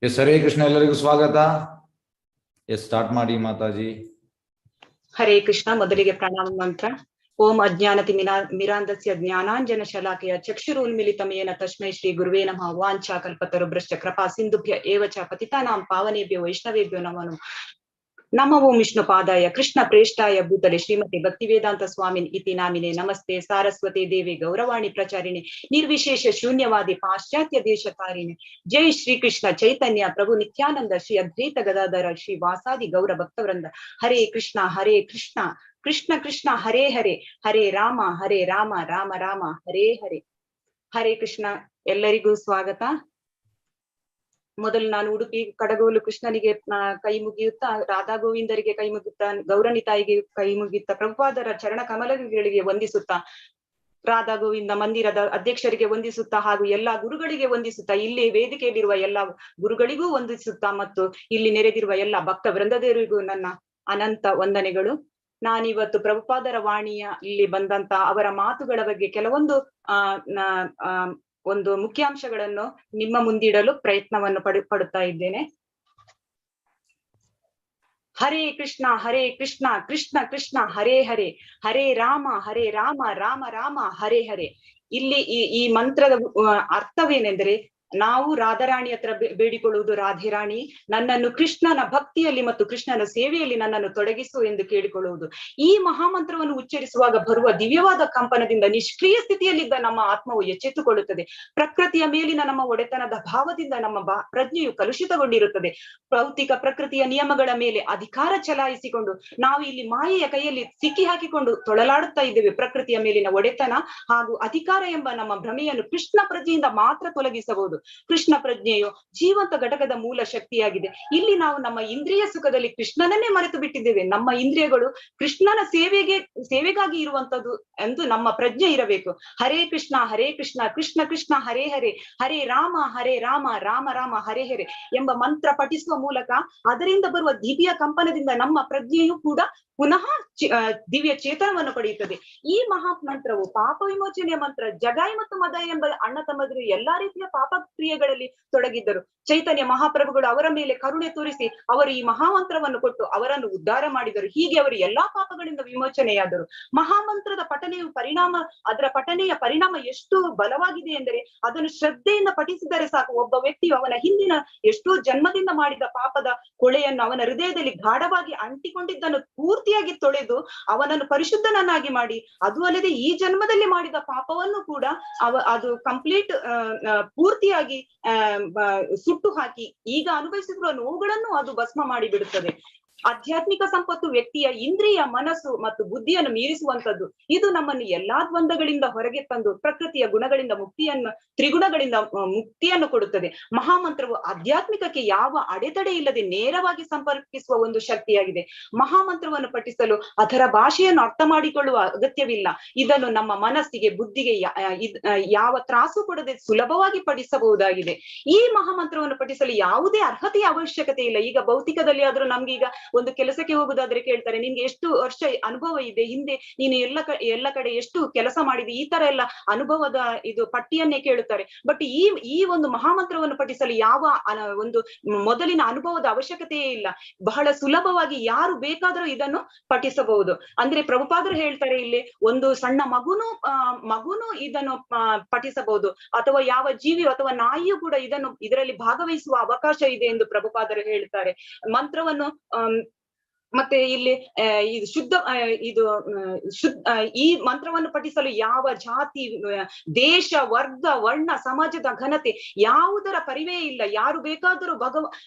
S Hare Krishna, ಎಲ್ಲರಿಗೂ ಸ್ವಾಗತ. S start ಮಾಡಿ ಮಾತಾಜಿ. ಹರೇ ಕೃಷ್ಣ. ಮೊದಲಿಗೆ ಪ್ರಣಾಮ ಮಂತ್ರ. ಓಂ ಅಜ್ಞಾನತಿ ಮಿರಾಂಧಸ್ಯ ಜ್ಞಾನಾಂಜನ ಶಲಾಕೆಯ ಚಕ್ಷುರುನ್ಮಿಲಿತಮೇನ ತಸ್ಮೈ ಶ್ರೀ ಗುರುವೇ ನಮಃ. ವಾಂಛಾ ಕಲ್ಪತರುಭ್ರಶ್ಚ ಕೃಪಾ ಸಿಂಧುಭ್ಯ ಏವ ಚ ಪತಿತಾನಾಂ ಪಾವನೇಭ್ಯೋ ವೈಷ್ಣವೇಭ್ಯೋ ನಮೋ ನಮಃ. ನಮೋ ಓಂ ವಿಷ್ಣು ಪಾದಾಯ ಕೃಷ್ಣ ಪ್ರೇಷ್ಠಾಯ ಭೂತಲೆ ಶ್ರೀಮತಿ ಭಕ್ತಿವೇದಾಂತ ಸ್ವಾಮಿನ್ ಇತಿ ನಾಮಿನೆ. ನಮಸ್ತೆ ಸಾರಸ್ವತಿ ದೇವಿ ಗೌರವಾಣಿ ಪ್ರಚಾರಿಣಿ ನಿರ್ವಿಶೇಷ ಶೂನ್ಯವಾದಿ ಪಾಶ್ಚಾತ್ಯ ದೇಶಕಾರಿಣಿ. ಜೈ ಶ್ರೀ ಕೃಷ್ಣ ಚೈತನ್ಯ ಪ್ರಭು ನಿತ್ಯಾನಂದ ಶ್ರೀ ಅದ್ವೈತ ಗದಾಧರ ಶ್ರೀ ವಾಸಾದಿ ಗೌರ ಭಕ್ತವೃಂದ. ಹರೇ ಕೃಷ್ಣ ಕೃಷ್ಣ ಕೃಷ್ಣ ಹರೇ ಹರೇ, ಹರೇ ರಾಮ ರಾಮ ರಾಮ ಹರೇ ಹರೇ. ಹರೇ ಕೃಷ್ಣ. ಎಲ್ಲರಿಗೂ ಸ್ವಾಗತ. ಮೊದಲು ನಾನು ಉಡುಪಿ ಕಡಗೋಲು ಕೃಷ್ಣನಿಗೆ ಕೈ ಮುಗಿಯುತ್ತಾ, ರಾಧಾ ಗೋವಿಂದರಿಗೆ ಕೈ ಮುಗಿಯುತ್ತಾ, ಗೌರನಿ ತಾಯಿಗೆ ಕೈ ಮುಗಿಯುತ್ತಾ, ಪ್ರಭುಪಾದರ ಚರಣ ಕಮಲಗಳಿಗೆ ವಂದಿಸುತ್ತಾ, ರಾಧಾ ಗೋವಿಂದ ಮಂದಿರದ ಅಧ್ಯಕ್ಷರಿಗೆ ವಂದಿಸುತ್ತಾ, ಹಾಗೂ ಎಲ್ಲಾ ಗುರುಗಳಿಗೆ ವಂದಿಸುತ್ತಾ, ಇಲ್ಲಿ ವೇದಿಕೆಯಲ್ಲಿರುವ ಎಲ್ಲಾ ಗುರುಗಳಿಗೂ ವಂದಿಸುತ್ತಾ, ಮತ್ತು ಇಲ್ಲಿ ನೆರೆದಿರುವ ಎಲ್ಲಾ ಭಕ್ತ ವೃಂದದವರಿಗೂ ನನ್ನ ಅನಂತ ವಂದನೆಗಳು. ನಾನಿವತ್ತು ಪ್ರಭುಪಾದರ ವಾಣಿಯ ಇಲ್ಲಿ ಬಂದಂತ ಅವರ ಮಾತುಗಳ ಬಗ್ಗೆ ಕೆಲವೊಂದು ಒಂದು ಮುಖ್ಯಾಂಶಗಳನ್ನು ನಿಮ್ಮ ಮುಂದಿಡಲು ಪ್ರಯತ್ನವನ್ನು ಪಡುತ್ತಾ ಇದ್ದೇನೆ. ಹರೇ ಕೃಷ್ಣ ಕೃಷ್ಣ ಕೃಷ್ಣ ಹರೇ ಹರೇ, ಹರೇ ರಾಮ ರಾಮ ರಾಮ ಹರೇ ಹರೇ. ಇಲ್ಲಿ ಈ ಮಂತ್ರದ ಅರ್ಥವೇನೆಂದರೆ, ನಾವು ರಾಧಾರಾಣಿ ಹತ್ರ ಬೇಡಿಕೊಳ್ಳುವುದು, ರಾಧೆ ರಾಣಿ ನನ್ನನ್ನು ಕೃಷ್ಣನ ಭಕ್ತಿಯಲ್ಲಿ ಮತ್ತು ಕೃಷ್ಣನ ಸೇವೆಯಲ್ಲಿ ನನ್ನನ್ನು ತೊಡಗಿಸು ಎಂದು ಕೇಳಿಕೊಳ್ಳುವುದು. ಈ ಮಹಾಮಂತ್ರವನ್ನು ಉಚ್ಚರಿಸುವಾಗ ಬರುವ ದಿವ್ಯವಾದ ಕಂಪನದಿಂದ ನಿಷ್ಕ್ರಿಯ ಸ್ಥಿತಿಯಲ್ಲಿದ್ದ ನಮ್ಮ ಆತ್ಮವು ಎಚ್ಚೆತ್ತುಕೊಳ್ಳುತ್ತದೆ. ಪ್ರಕೃತಿಯ ಮೇಲಿನ ನಮ್ಮ ಒಡೆತನದ ಭಾವದಿಂದ ನಮ್ಮ ಪ್ರಜ್ಞೆಯು ಕಲುಷಿತಗೊಂಡಿರುತ್ತದೆ. ಭೌತಿಕ ಪ್ರಕೃತಿಯ ನಿಯಮಗಳ ಮೇಲೆ ಅಧಿಕಾರ ಚಲಾಯಿಸಿಕೊಂಡು ನಾವು ಇಲ್ಲಿ ಮಾಯೆಯ ಕೈಯಲ್ಲಿ ಸಿಕ್ಕಿ ಹಾಕಿಕೊಂಡು ತೊಳಲಾಡುತ್ತಾ ಇದ್ದೇವೆ. ಪ್ರಕೃತಿಯ ಮೇಲಿನ ಒಡೆತನ ಹಾಗೂ ಅಧಿಕಾರ ಎಂಬ ನಮ್ಮ ಭ್ರಮೆಯನ್ನು ಕೃಷ್ಣ ಪ್ರಜ್ಞೆಯಿಂದ ಮಾತ್ರ ತೊಲಗಿಸಬಹುದು. ಕೃಷ್ಣ ಪ್ರಜ್ಞೆಯು ಜೀವಂತ ಘಟಕದ ಮೂಲ ಶಕ್ತಿಯಾಗಿದೆ. ಇಲ್ಲಿ ನಾವು ನಮ್ಮ ಇಂದ್ರಿಯ ಸುಖದಲ್ಲಿ ಕೃಷ್ಣನನ್ನೇ ಮರೆತು ಬಿಟ್ಟಿದ್ದೇವೆ. ನಮ್ಮ ಇಂದ್ರಿಯಗಳು ಕೃಷ್ಣನ ಸೇವೆಗಾಗಿ ಇರುವಂತದ್ದು ಎಂದು ನಮ್ಮ ಪ್ರಜ್ಞೆ ಇರಬೇಕು. ಹರೇ ಕೃಷ್ಣ ಕೃಷ್ಣ ಕೃಷ್ಣ ಹರೇ ಹರೇ, ಹರೇ ರಾಮ ರಾಮ ರಾಮ ಹರೇ ಹರೇ ಎಂಬ ಮಂತ್ರ ಪಠಿಸುವ ಮೂಲಕ ಅದರಿಂದ ಬರುವ ದಿವ್ಯ ಕಂಪನದಿಂದ ನಮ್ಮ ಪ್ರಜ್ಞೆಯು ಕೂಡ ಪುನಃ ದಿವ್ಯ ಚೇತನವನ್ನು ಪಡೆಯುತ್ತದೆ. ಈ ಮಹಾ ಮಂತ್ರವು ಪಾಪ ವಿಮೋಚನೆಯ ಮಂತ್ರ. ಜಗಾಯಿ ಮತ್ತು ಮದಾಯಿ ಎಂಬ ಅಣ್ಣ ತಮ್ಮಂದಿರು ಎಲ್ಲಾ ರೀತಿಯ ಪಾಪ ಕ್ರಿಯೆಗಳಲ್ಲಿ ತೊಡಗಿದ್ದರು. ಚೈತನ್ಯ ಮಹಾಪ್ರಭುಗಳು ಅವರ ಮೇಲೆ ಕರುಣೆ ತೋರಿಸಿ ಅವರು ಈ ಮಹಾಮಂತ್ರವನ್ನು ಕೊಟ್ಟು ಅವರನ್ನು ಉದ್ಧಾರ ಮಾಡಿದರು. ಹೀಗೆ ಅವರು ಎಲ್ಲಾ ಪಾಪಗಳಿಂದ ವಿಮೋಚನೆಯಾದರು. ಮಹಾಮಂತ್ರದ ಅದರ ಪಠನೆಯ ಪರಿಣಾಮ ಎಷ್ಟು ಬಲವಾಗಿದೆ ಎಂದರೆ, ಅದನ್ನು ಶ್ರದ್ಧೆಯಿಂದ ಪಠಿಸಿದರೆ ಸಾಕು, ಒಬ್ಬ ವ್ಯಕ್ತಿಯು ಅವನ ಹಿಂದಿನ ಎಷ್ಟೋ ಜನ್ಮದಿಂದ ಮಾಡಿದ ಪಾಪದ ಕೊಳೆಯನ್ನು ಅವನ ಹೃದಯದಲ್ಲಿ ಗಾಢವಾಗಿ ಅಂಟಿಕೊಂಡಿದ್ದನ್ನು ಪೂರ್ತಿಯಾಗಿ ತೊಳೆದು ಅವನನ್ನು ಪರಿಶುದ್ಧನನ್ನಾಗಿ ಮಾಡಿ, ಅದು ಅಲ್ಲದೆ ಈ ಜನ್ಮದಲ್ಲಿ ಮಾಡಿದ ಪಾಪವನ್ನು ಕೂಡ ಅದು ಕಂಪ್ಲೀಟ್ ಪೂರ್ತಿಯಾಗಿ ಸುಟ್ಟು ಹಾಕಿ ಈಗ ಅನುಭವಿಸಿರುವ ನೋವುಗಳನ್ನು ಅದು ಭಸ್ಮ ಮಾಡಿ ಬಿಡುತ್ತದೆ. ಆಧ್ಯಾತ್ಮಿಕ ಸಂಪತ್ತು ವ್ಯಕ್ತಿಯ ಇಂದ್ರಿಯ, ಮನಸ್ಸು ಮತ್ತು ಬುದ್ಧಿಯನ್ನು ಮೀರಿಸುವಂತದ್ದು. ಇದು ನಮ್ಮನ್ನು ಎಲ್ಲಾ ದ್ವಂದ್ವಗಳಿಂದ ಹೊರಗೆ ತಂದು ಪ್ರಕೃತಿಯ ಗುಣಗಳಿಂದ ತ್ರಿಗುಣಗಳಿಂದ ಮುಕ್ತಿಯನ್ನು ಕೊಡುತ್ತದೆ. ಮಹಾಮಂತ್ರವು ಆಧ್ಯಾತ್ಮಿಕಕ್ಕೆ ಯಾವ ಅಡೆತಡೆ ಇಲ್ಲದೆ ನೇರವಾಗಿ ಸಂಪರ್ಕಿಸುವ ಒಂದು ಶಕ್ತಿಯಾಗಿದೆ. ಮಹಾಮಂತ್ರವನ್ನು ಪಠಿಸಲು ಅದರ ಭಾಷೆಯನ್ನು ಅರ್ಥ ಮಾಡಿಕೊಳ್ಳುವ ಅಗತ್ಯವಿಲ್ಲ. ಇದನ್ನು ನಮ್ಮ ಮನಸ್ಸಿಗೆ, ಬುದ್ಧಿಗೆ ಯಾವ ತ್ರಾಸು ಕೊಡದೆ ಸುಲಭವಾಗಿ ಪಠಿಸಬಹುದಾಗಿದೆ. ಈ ಮಹಾಮಂತ್ರವನ್ನು ಪಠಿಸಲು ಯಾವುದೇ ಅರ್ಹತೆಯ ಅವಶ್ಯಕತೆ ಇಲ್ಲ. ಈಗ ಭೌತಿಕದಲ್ಲಿ ಆದ್ರೂ ನಮ್ಗೆ ಈಗ ಒಂದು ಕೆಲಸಕ್ಕೆ ಹೋಗುದಾದ್ರೆ ಕೇಳ್ತಾರೆ, ನಿನ್ಗೆ ಎಷ್ಟು ವರ್ಷ ಅನುಭವ ಇದೆ, ಹಿಂದೆ ನೀನು ಎಲ್ಲ ಕಡೆ ಎಷ್ಟು ಕೆಲಸ ಮಾಡಿದೆ, ಈ ತರ ಎಲ್ಲ ಅನುಭವದ ಇದು ಪಟ್ಟಿಯನ್ನೇ ಕೇಳುತ್ತಾರೆ. ಬಟ್ ಈ ಒಂದು ಮಹಾಮಂತ್ರವನ್ನು ಪಠಿಸಲು ಯಾವ ಒಂದು ಮೊದಲಿನ ಅನುಭವದ ಅವಶ್ಯಕತೆಯೇ ಇಲ್ಲ. ಬಹಳ ಸುಲಭವಾಗಿ ಯಾರು ಬೇಕಾದರೂ ಇದನ್ನು ಪಠಿಸಬಹುದು. ಅಂದ್ರೆ ಪ್ರಭುಪಾದರು ಹೇಳ್ತಾರೆ, ಇಲ್ಲಿ ಒಂದು ಸಣ್ಣ ಮಗುನು ಇದನ್ನು ಪಠಿಸಬಹುದು, ಅಥವಾ ಯಾವ ಜೀವಿಯು ಅಥವಾ ನಾಯಿಯು ಕೂಡ ಇದರಲ್ಲಿ ಭಾಗವಹಿಸುವ ಅವಕಾಶ ಇದೆ ಎಂದು ಪ್ರಭುಪಾದರು ಹೇಳ್ತಾರೆ. ಮಂತ್ರವನ್ನು ಮತ್ತೆ ಇಲ್ಲಿ ಈ ಮಂತ್ರವನ್ನು ಪಠಿಸಲು ಯಾವ ಜಾತಿ, ದೇಶ, ವರ್ಗ, ವರ್ಣ, ಸಮಾಜದ ಘನತೆ ಯಾವುದರ ಪರಿವೇ ಇಲ್ಲ. ಯಾರು ಬೇಕಾದರೂ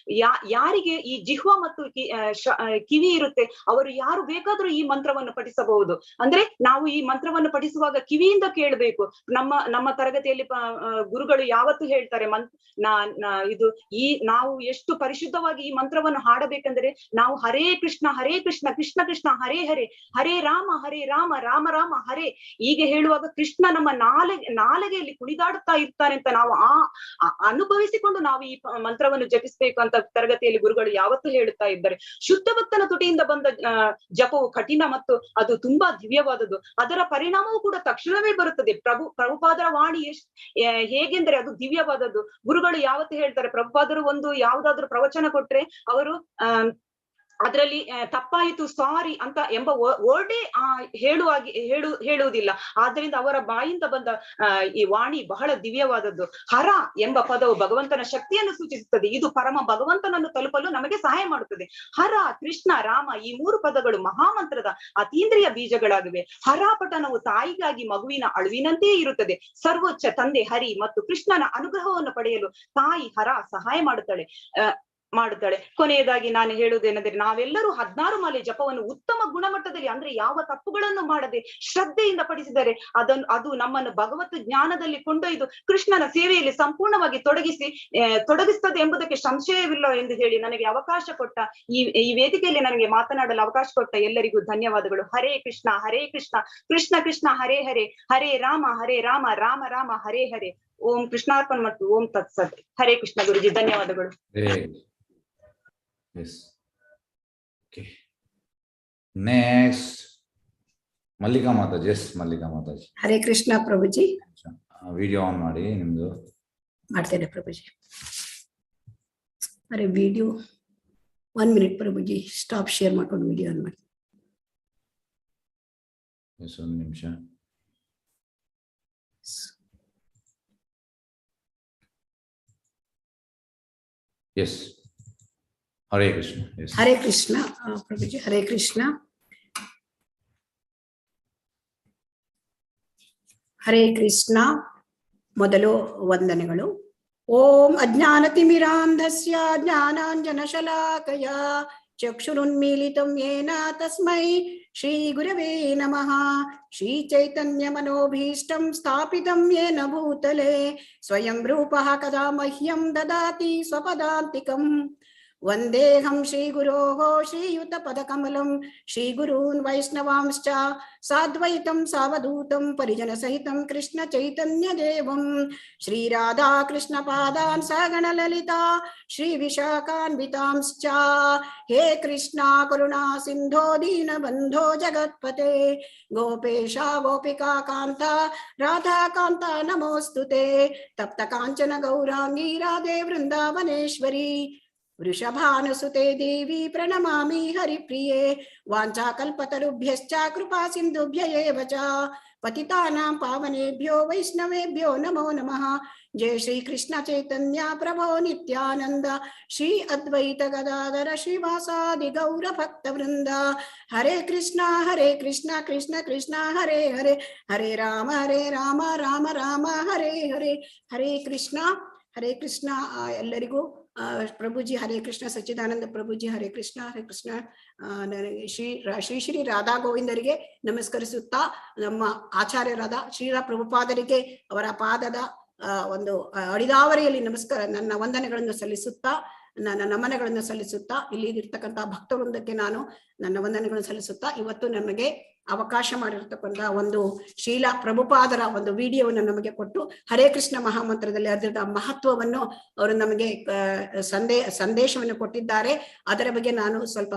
ಯಾರಿಗೆ ಈ ಜಿಹ್ವ ಮತ್ತು ಕಿವಿ ಇರುತ್ತೆ ಅವರು ಯಾರು ಬೇಕಾದರೂ ಈ ಮಂತ್ರವನ್ನು ಪಠಿಸಬಹುದು. ಅಂದ್ರೆ ನಾವು ಈ ಮಂತ್ರವನ್ನು ಪಠಿಸುವಾಗ ಕಿವಿಯಿಂದ ಕೇಳಬೇಕು. ನಮ್ಮ ತರಗತಿಯಲ್ಲಿ ಗುರುಗಳು ಯಾವತ್ತೂ ಹೇಳ್ತಾರೆ, ನಾವು ಎಷ್ಟು ಪರಿಶುದ್ಧವಾಗಿ ಈ ಮಂತ್ರವನ್ನು ಹಾಡಬೇಕೆಂದರೆ ನಾವು ಹರೇ ಕೃಷ್ಣ ಹರೇ ಕೃಷ್ಣ ಕೃಷ್ಣ ಕೃಷ್ಣ ಹರೇ ಹರೇ ಹರೇ ರಾಮ ರಾಮ ರಾಮ ಹರೇ. ಹೀಗೆ ಹೇಳುವಾಗ ಕೃಷ್ಣ ನಮ್ಮ ನಾಲಿಗೆಯಲ್ಲಿ ಕುಣಿದಾಡುತ್ತಾ ಇರ್ತಾನೆ ಅಂತ ನಾವು ಅನುಭವಿಸಿಕೊಂಡು ನಾವು ಈ ಮಂತ್ರವನ್ನು ಜಪಿಸಬೇಕು ಅಂತ ತರಗತಿಯಲ್ಲಿ ಗುರುಗಳು ಯಾವತ್ತೂ ಹೇಳುತ್ತಾ ಇದ್ದಾರೆ. ಶುದ್ಧ ಭಕ್ತನ ತುಟಿಯಿಂದ ಬಂದ ಜಪವು ಕಠಿಣ ಮತ್ತು ಅದು ತುಂಬಾ ದಿವ್ಯವಾದದ್ದು. ಅದರ ಪರಿಣಾಮವೂ ಕೂಡ ತಕ್ಷಣವೇ ಬರುತ್ತದೆ. ಪ್ರಭುಪಾದರ ವಾಣಿ ಹೇಗೆಂದರೆ ಅದು ದಿವ್ಯವಾದದ್ದು. ಗುರುಗಳು ಯಾವತ್ತೂ ಹೇಳ್ತಾರೆ, ಪ್ರಭುಪಾದರು ಒಂದು ಯಾವ್ದಾದ್ರು ಪ್ರವಚನ ಕೊಟ್ರೆ ಅವರು ಅದರಲ್ಲಿ ತಪ್ಪಾಯಿತು ಸಾರಿ ಅಂತ ಎಂಬ ವರ್ಡೇ ಹೇಳುವುದಿಲ್ಲ. ಆದ್ದರಿಂದ ಅವರ ಬಾಯಿಂದ ಬಂದ ಈ ವಾಣಿ ಬಹಳ ದಿವ್ಯವಾದದ್ದು. ಹರ ಎಂಬ ಪದವು ಭಗವಂತನ ಶಕ್ತಿಯನ್ನು ಸೂಚಿಸುತ್ತದೆ. ಇದು ಪರಮ ಭಗವಂತನನ್ನು ತಲುಪಲು ನಮಗೆ ಸಹಾಯ ಮಾಡುತ್ತದೆ. ಹರ, ಕೃಷ್ಣ, ರಾಮ ಈ 3 ಪದಗಳು ಮಹಾಮಂತ್ರದ ಅತೀಂದ್ರಿಯ ಬೀಜಗಳಾಗಿವೆ. ಹರಾಪಠನವು ತಾಯಿಗಾಗಿ ಮಗುವಿನ ಅಳುವಿನಂತೆಯೇ ಇರುತ್ತದೆ. ಸರ್ವೋಚ್ಚ ತಂದೆ ಹರಿ ಮತ್ತು ಕೃಷ್ಣನ ಅನುಗ್ರಹವನ್ನು ಪಡೆಯಲು ತಾಯಿ ಹರ ಸಹಾಯ ಮಾಡುತ್ತಾಳೆ. ಕೊನೆಯದಾಗಿ ನಾನು ಹೇಳುವುದೇನೆಂದರೆ, ನಾವೆಲ್ಲರೂ 16 ಮಾಲೆ ಜಪವನ್ನು ಉತ್ತಮ ಗುಣಮಟ್ಟದಲ್ಲಿ, ಅಂದ್ರೆ ಯಾವ ತಪ್ಪುಗಳನ್ನು ಮಾಡದೆ ಶ್ರದ್ಧೆಯಿಂದ ಪಡಿಸಿದರೆ ಅದು ನಮ್ಮನ್ನು ಭಗವತ್ ಜ್ಞಾನದಲ್ಲಿ ಕೊಂಡೊಯ್ದು ಕೃಷ್ಣನ ಸೇವೆಯಲ್ಲಿ ಸಂಪೂರ್ಣವಾಗಿ ತೊಡಗಿಸ್ತದೆ ಎಂಬುದಕ್ಕೆ ಸಂಶಯವಿಲ್ಲ ಎಂದು ಹೇಳಿ ನನಗೆ ಅವಕಾಶ ಕೊಟ್ಟ ಈ ವೇದಿಕೆಯಲ್ಲಿ ನನಗೆ ಮಾತನಾಡಲು ಅವಕಾಶ ಕೊಟ್ಟ ಎಲ್ಲರಿಗೂ ಧನ್ಯವಾದಗಳು. ಹರೇ ಕೃಷ್ಣ ಕೃಷ್ಣ ಕೃಷ್ಣ ಹರೇ ಹರೇ ಹರೇ ರಾಮ ರಾಮ ರಾಮ ಹರೇ ಹರೇ. ಓಂ ಕೃಷ್ಣಾರ್ಪಣ ಮತ್ತು ಓಂ ತತ್ಸತ್. ಹರೇ ಕೃಷ್ಣ ಗುರುಜಿ, ಧನ್ಯವಾದಗಳು. Yes. Okay. Next, Mallika Mataji. Yes, Mallika Mataji. Hare Krishna ಪ್ರಭುಜಿ. ವಿಡಿಯೋ ಆನ್ ಮಾಡಿ ನಿಮ್ದು. ಮಾಡ್ತೇನೆ ಪ್ರಭುಜಿ. ಅರೆ ವಿಡಿಯೋ 1 minute ಪ್ರಭುಜಿ, ಸ್ಟಾಪ್ ಶೇರ್ ಮಾಡ್ಕೊಂಡು ವಿಡಿಯೋ ಆನ್ ಮಾಡಿ. ಎಸ್, 1 ನಿಮಿಷ. ಎಸ್, ಹರೇ ಕೃಷ್ಣ. ಹರೇ ಕೃಷ್ಣ ಪ್ರಭುಜಿ, ಹರೇ ಕೃಷ್ಣ. ಹರೇ ಕೃಷ್ಣ. ಮೊದಲು ವಂದನೆಗಳು. ಓಂ ಅಜ್ಞಾನತಿಮಿರಾಂಧಸ್ಯ ಜ್ಞಾನಾಂಜನಶಲಾಕಯ ಚಕ್ಷುರುನ್ಮೀಲಿತಂ ಯೇನ ತಸ್ಮೈ ಶ್ರೀ ಗುರವೇ ನಮಃ. ಶ್ರೀ ಚೈತನ್ಯ ಮನೋಭೀಷ್ಟಂ ಸ್ಥಾಪಿತಂ ಯೇನ ಭೂತಲೆ ಸ್ವಯಂ ರೂಪಃ ಕದಾ ಮಹ್ಯಂ ದದಾತಿ ಸ್ವಪದಾಂತಿಕಂ. ವಂದೇಹಂ ಶ್ರೀಗುರೋಃ ಶ್ರೀಯುತ ಪದಕಮಲಂ ಶ್ರೀಗುರೂನ್ ವೈಷ್ಣವಾಂಶ್ಚ ಸಾದ್ವೈತಂ ಸಾವಧೂತಂ ಪರಿಜನ ಸಹಿತಂ ಕೃಷ್ಣ ಚೈತನ್ಯ ದೇವಂ ಶ್ರೀರಾಧಾ ಕೃಷ್ಣ ಪಾದಾನ್ ಸಗಣ ಲಲಿತಾ ಶ್ರೀ ವಿಶಾಖಾನ್ವಿತಾಂಶ್ಚ. ಹೇ ಕೃಷ್ಣ ಕರುಣಾ ಸಿಂಧೋ ದೀನ ಬಂಧೋ ಜಗತ್ಪತೆ ಗೋಪೇಶ ಗೋಪಿಕಾ ಕಾಂತ ರಾಧಾ ಕಾಂತ ನಮೋಸ್ತುತೆ. ತಪ್ತ ಕಾಂಚನ ಗೌರಾಂಗೀ ರಾಧೆ ವೃಂದಾವನೇಶ್ವರಿ ವೃಷಭಾನುಸುತೆ ದೇವಿ ಪ್ರಣಮಾಮಿ ಹರಿಪ್ರಿಯೆ. ವಾಂಛಾಕಲ್ಪತರುಭ್ಯಶ್ಚ ಕೃಪಾ ಸಿಂಧುಭ್ಯ ಏವ ಚ ಪತಿತಾನಾಂ ಪಾವನೇಭ್ಯೋ ವೈಷ್ಣವೇಭ್ಯೋ ನಮೋ ನಮಃ. ಜಯ ಶ್ರೀ ಕೃಷ್ಣ ಚೈತನ್ಯ ಪ್ರಭೋ ನಿತ್ಯಾನಂದ ಶ್ರೀ ಅದ್ವೈತ ಗದಾಧರ ಶ್ರೀವಾಸಾದಿ ಗೌರ ಭಕ್ತ ವೃಂದ. ಹರೇ ಕೃಷ್ಣ ಕೃಷ್ಣ ಕೃಷ್ಣ ಹರೇ ಹರೇ ಹರೇ ರಾಮ ರಾಮ ರಾಮ ಹರೇ ಹರೇ. ಹರೇ ಕೃಷ್ಣ ಎಲ್ಲರಿಗೂ ಪ್ರಭುಜಿ ಹರೇ ಕೃಷ್ಣ. ಸಚ್ಚಿದಾನಂದ ಪ್ರಭುಜಿ ಹರೇ ಕೃಷ್ಣ. ಶ್ರೀ ರಾಧಾ ಗೋವಿಂದರಿಗೆ ನಮಸ್ಕರಿಸುತ್ತಾ, ನಮ್ಮ ಆಚಾರ್ಯರಾದ ಶ್ರೀರಾ ಪ್ರಭುಪಾದರಿಗೆ ಅವರ ಪಾದದ ಒಂದು ಅಡಿದಾವರಿಯಲ್ಲಿ ನನ್ನ ವಂದನೆಗಳನ್ನು ಸಲ್ಲಿಸುತ್ತಾ, ನನ್ನ ನಮನಗಳನ್ನು ಸಲ್ಲಿಸುತ್ತಾ, ಇಲ್ಲಿ ಇರ್ತಕ್ಕಂಥ ಭಕ್ತವೃಂದಕ್ಕೆ ನಾನು ನನ್ನ ವಂದನೆಗಳನ್ನು ಸಲ್ಲಿಸುತ್ತಾ, ಇವತ್ತು ನಮಗೆ ಅವಕಾಶ ಮಾಡಿರ್ತಕ್ಕಂಥ ಒಂದು ಶೀಲಾ ಪ್ರಭುಪಾದರ ಒಂದು ವಿಡಿಯೋವನ್ನು ನಮಗೆ ಕೊಟ್ಟು ಹರೇ ಕೃಷ್ಣ ಮಹಾಮಂತ್ರದಲ್ಲಿ ಅದರ ಮಹತ್ವವನ್ನು ಅವರು ನಮಗೆ ಸಂದೇಶವನ್ನು ಕೊಟ್ಟಿದ್ದಾರೆ. ಅದರ ಬಗ್ಗೆ ನಾನು ಸ್ವಲ್ಪ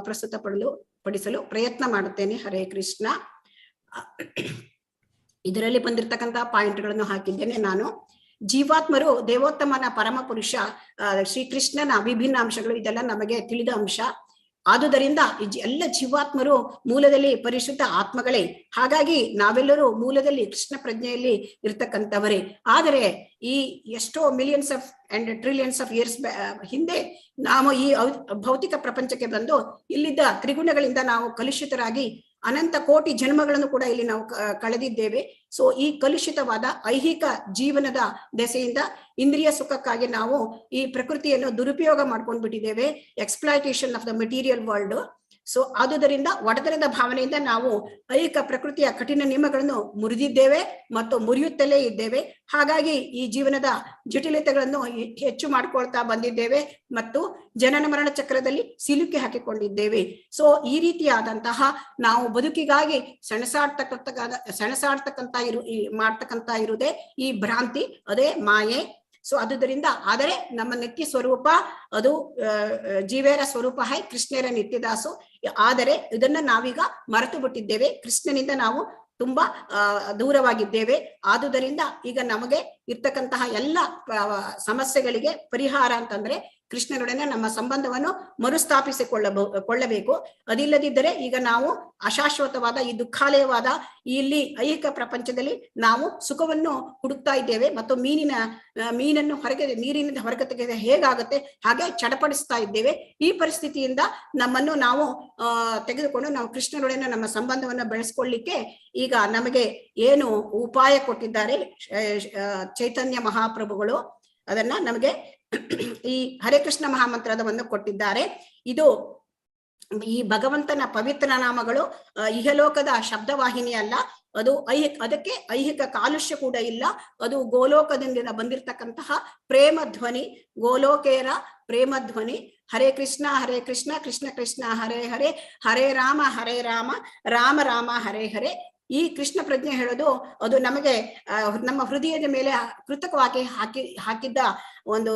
ಪಡಿಸಲು ಪ್ರಯತ್ನ ಮಾಡುತ್ತೇನೆ. ಹರೇ ಕೃಷ್ಣ. ಇದರಲ್ಲಿ ಬಂದಿರತಕ್ಕಂಥ ಪಾಯಿಂಟ್ಗಳನ್ನು ಹಾಕಿದ್ದೇನೆ ನಾನು. ಜೀವಾತ್ಮರು ದೇವೋತ್ತಮನ ಪರಮ ಪುರುಷ ಶ್ರೀಕೃಷ್ಣನ ವಿಭಿನ್ನ ಅಂಶಗಳು, ಇದೆಲ್ಲ ನಮಗೆ ತಿಳಿದ ಅಂಶ. ಆದುದರಿಂದ ಎಲ್ಲ ಜೀವಾತ್ಮರು ಮೂಲದಲ್ಲಿ ಪರಿಶುದ್ಧ ಆತ್ಮಗಳೇ. ಹಾಗಾಗಿ ನಾವೆಲ್ಲರೂ ಮೂಲದಲ್ಲಿ ಕೃಷ್ಣ ಪ್ರಜ್ಞೆಯಲ್ಲಿ ಇರ್ತಕ್ಕಂಥವರೇ. ಆದರೆ ಈ ಎಷ್ಟೋ millions of and trillions of years ಹಿಂದೆ ನಾವು ಈ ಭೌತಿಕ ಪ್ರಪಂಚಕ್ಕೆ ಬಂದು ಇಲ್ಲಿದ್ದ ತ್ರಿಗುಣಗಳಿಂದ ನಾವು ಕಲುಷಿತರಾಗಿ ಅನಂತ ಕೋಟಿ ಜನ್ಮಗಳನ್ನು ಕೂಡ ಇಲ್ಲಿ ನಾವು ಕಳೆದಿದ್ದೇವೆ. ಸೊ ಈ ಕಲುಷಿತವಾದ ಐಹಿಕ ಜೀವನದ ದೆಸೆಯಿಂದ ಇಂದ್ರಿಯ ಸುಖಕ್ಕಾಗಿ ನಾವು ಈ ಪ್ರಕೃತಿಯನ್ನು ದುರುಪಯೋಗ ಮಾಡ್ಕೊಂಡು ಬಿಟ್ಟಿದ್ದೇವೆ. Exploitation of the material world. So ಆದುದರಿಂದ ಒಡೆತನದ ಭಾವನೆಯಿಂದ ನಾವು ಐಹಿಕ ಪ್ರಕೃತಿಯ ಕಠಿಣ ನಿಯಮಗಳನ್ನು ಮುರಿದಿದ್ದೇವೆ ಮತ್ತು ಮುರಿಯುತ್ತಲೇ ಇದ್ದೇವೆ. ಹಾಗಾಗಿ ಈ ಜೀವನದ ಜಟಿಲತೆಗಳನ್ನು ಹೆಚ್ಚು ಮಾಡ್ಕೊಳ್ತಾ ಬಂದಿದ್ದೇವೆ ಮತ್ತು ಜನನ ಮರಣ ಚಕ್ರದಲ್ಲಿ ಸಿಲುಕಿ ಹಾಕಿಕೊಂಡಿದ್ದೇವೆ. ಸೊ ಈ ರೀತಿಯಾದಂತಹ ನಾವು ಬದುಕಿಗಾಗಿ ಮಾಡ್ತಕ್ಕಂತ ಇರುವುದೇ ಈ ಭ್ರಾಂತಿ, ಅದೇ ಮಾಯೆ. ಸೊ ಆದುದರಿಂದ ಆದರೆ ನಮ್ಮ ನಿತ್ಯ ಸ್ವರೂಪ ಅದು ಜೀವೇರ ಸ್ವರೂಪ ಹೈ ಕೃಷ್ಣೇರ ನಿತ್ಯದಾಸು. ಆದರೆ ಇದನ್ನ ನಾವೀಗ ಮರೆತು ಬಿಟ್ಟಿದ್ದೇವೆ, ಕೃಷ್ಣನಿಂದ ನಾವು ತುಂಬಾ ದೂರವಾಗಿದ್ದೇವೆ. ಆದುದರಿಂದ ಈಗ ನಮಗೆ ಇರ್ತಕ್ಕಂತಹ ಎಲ್ಲ ಸಮಸ್ಯೆಗಳಿಗೆ ಪರಿಹಾರ ಅಂತಂದ್ರೆ ಕೃಷ್ಣನೊಡನೆ ನಮ್ಮ ಸಂಬಂಧವನ್ನು ಮರುಸ್ಥಾಪಿಸಿಕೊಳ್ಳಬೇಕು. ಅದಿಲ್ಲದಿದ್ದರೆ ಈಗ ನಾವು ಅಶಾಶ್ವತವಾದ ಈ ದುಃಖಾಲಯವಾದ ಇಲ್ಲಿ ಐಹಿಕ ಪ್ರಪಂಚದಲ್ಲಿ ನಾವು ಸುಖವನ್ನು ಹುಡುಕ್ತಾ ಇದ್ದೇವೆ ಮತ್ತು ನೀರಿನಿಂದ ಹೊರಗೆ ತೆಗೆದ ಹೇಗಾಗುತ್ತೆ ಹಾಗೆ ಚಡಪಡಿಸ್ತಾ ಇದ್ದೇವೆ. ಈ ಪರಿಸ್ಥಿತಿಯಿಂದ ನಮ್ಮನ್ನು ನಾವು ತೆಗೆದುಕೊಂಡು ನಾವು ಕೃಷ್ಣನೊಡನೆ ನಮ್ಮ ಸಂಬಂಧವನ್ನು ಬೆಳೆಸ್ಕೊಳ್ಳಿಕ್ಕೆ ಈಗ ನಮಗೆ ಏನು ಉಪಾಯ ಕೊಟ್ಟಿದ್ದಾರೆ ಚೈತನ್ಯ ಮಹಾಪ್ರಭುಗಳು, ಅದನ್ನ ನಮಗೆ ಈ ಹರೇ ಕೃಷ್ಣ ಮಹಾಮಂತ್ರದವನ್ನು ಕೊಟ್ಟಿದ್ದಾರೆ. ಇದು ಈ ಭಗವಂತನ ಪವಿತ್ರ ನಾಮಗಳು ಇಹಲೋಕದ ಶಬ್ದವಾಹಿನಿ ಅಲ್ಲ, ಅದು ಅದಕ್ಕೆ ಐಹಿಕ ಕಾಲುಷ್ಯ ಕೂಡ ಇಲ್ಲ. ಅದು ಗೋಲೋಕದಿಂದ ಬಂದಿರತಕ್ಕಂತಹ ಪ್ರೇಮ ಧ್ವನಿ, ಗೋಲೋಕೇರ ಪ್ರೇಮ ಧ್ವನಿ. ಹರೇ ಕೃಷ್ಣ ಕೃಷ್ಣ ಕೃಷ್ಣ ಹರೇ ಹರೇ, ಹರೇ ರಾಮ ರಾಮ ರಾಮ ಹರೇ ಹರೇ. ಈ ಕೃಷ್ಣ ಪ್ರಜ್ಞೆ ಹೇಳೋದು ಅದು ನಮಗೆ ನಮ್ಮ ಹೃದಯದ ಮೇಲೆ ಕೃತಕವಾಗಿ ಹಾಕಿದ್ದ ಒಂದು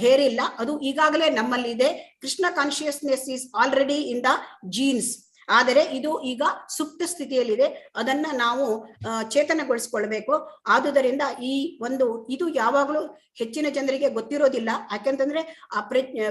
ಹೇರಿಲ್ಲ, ಅದು ಈಗಾಗಲೇ ನಮ್ಮಲ್ಲಿ ಇದೆ. Krishna consciousness is already in the jeans. ಆದರೆ ಇದು ಈಗ ಸುಪ್ತ ಸ್ಥಿತಿಯಲ್ಲಿದೆ, ಅದನ್ನ ನಾವು ಚೇತನಗೊಳಿಸ್ಕೊಳ್ಬೇಕು. ಆದುದರಿಂದ ಇದು ಯಾವಾಗಲೂ ಹೆಚ್ಚಿನ ಜನರಿಗೆ ಗೊತ್ತಿರೋದಿಲ್ಲ. ಯಾಕೆಂತಂದ್ರೆ ಆ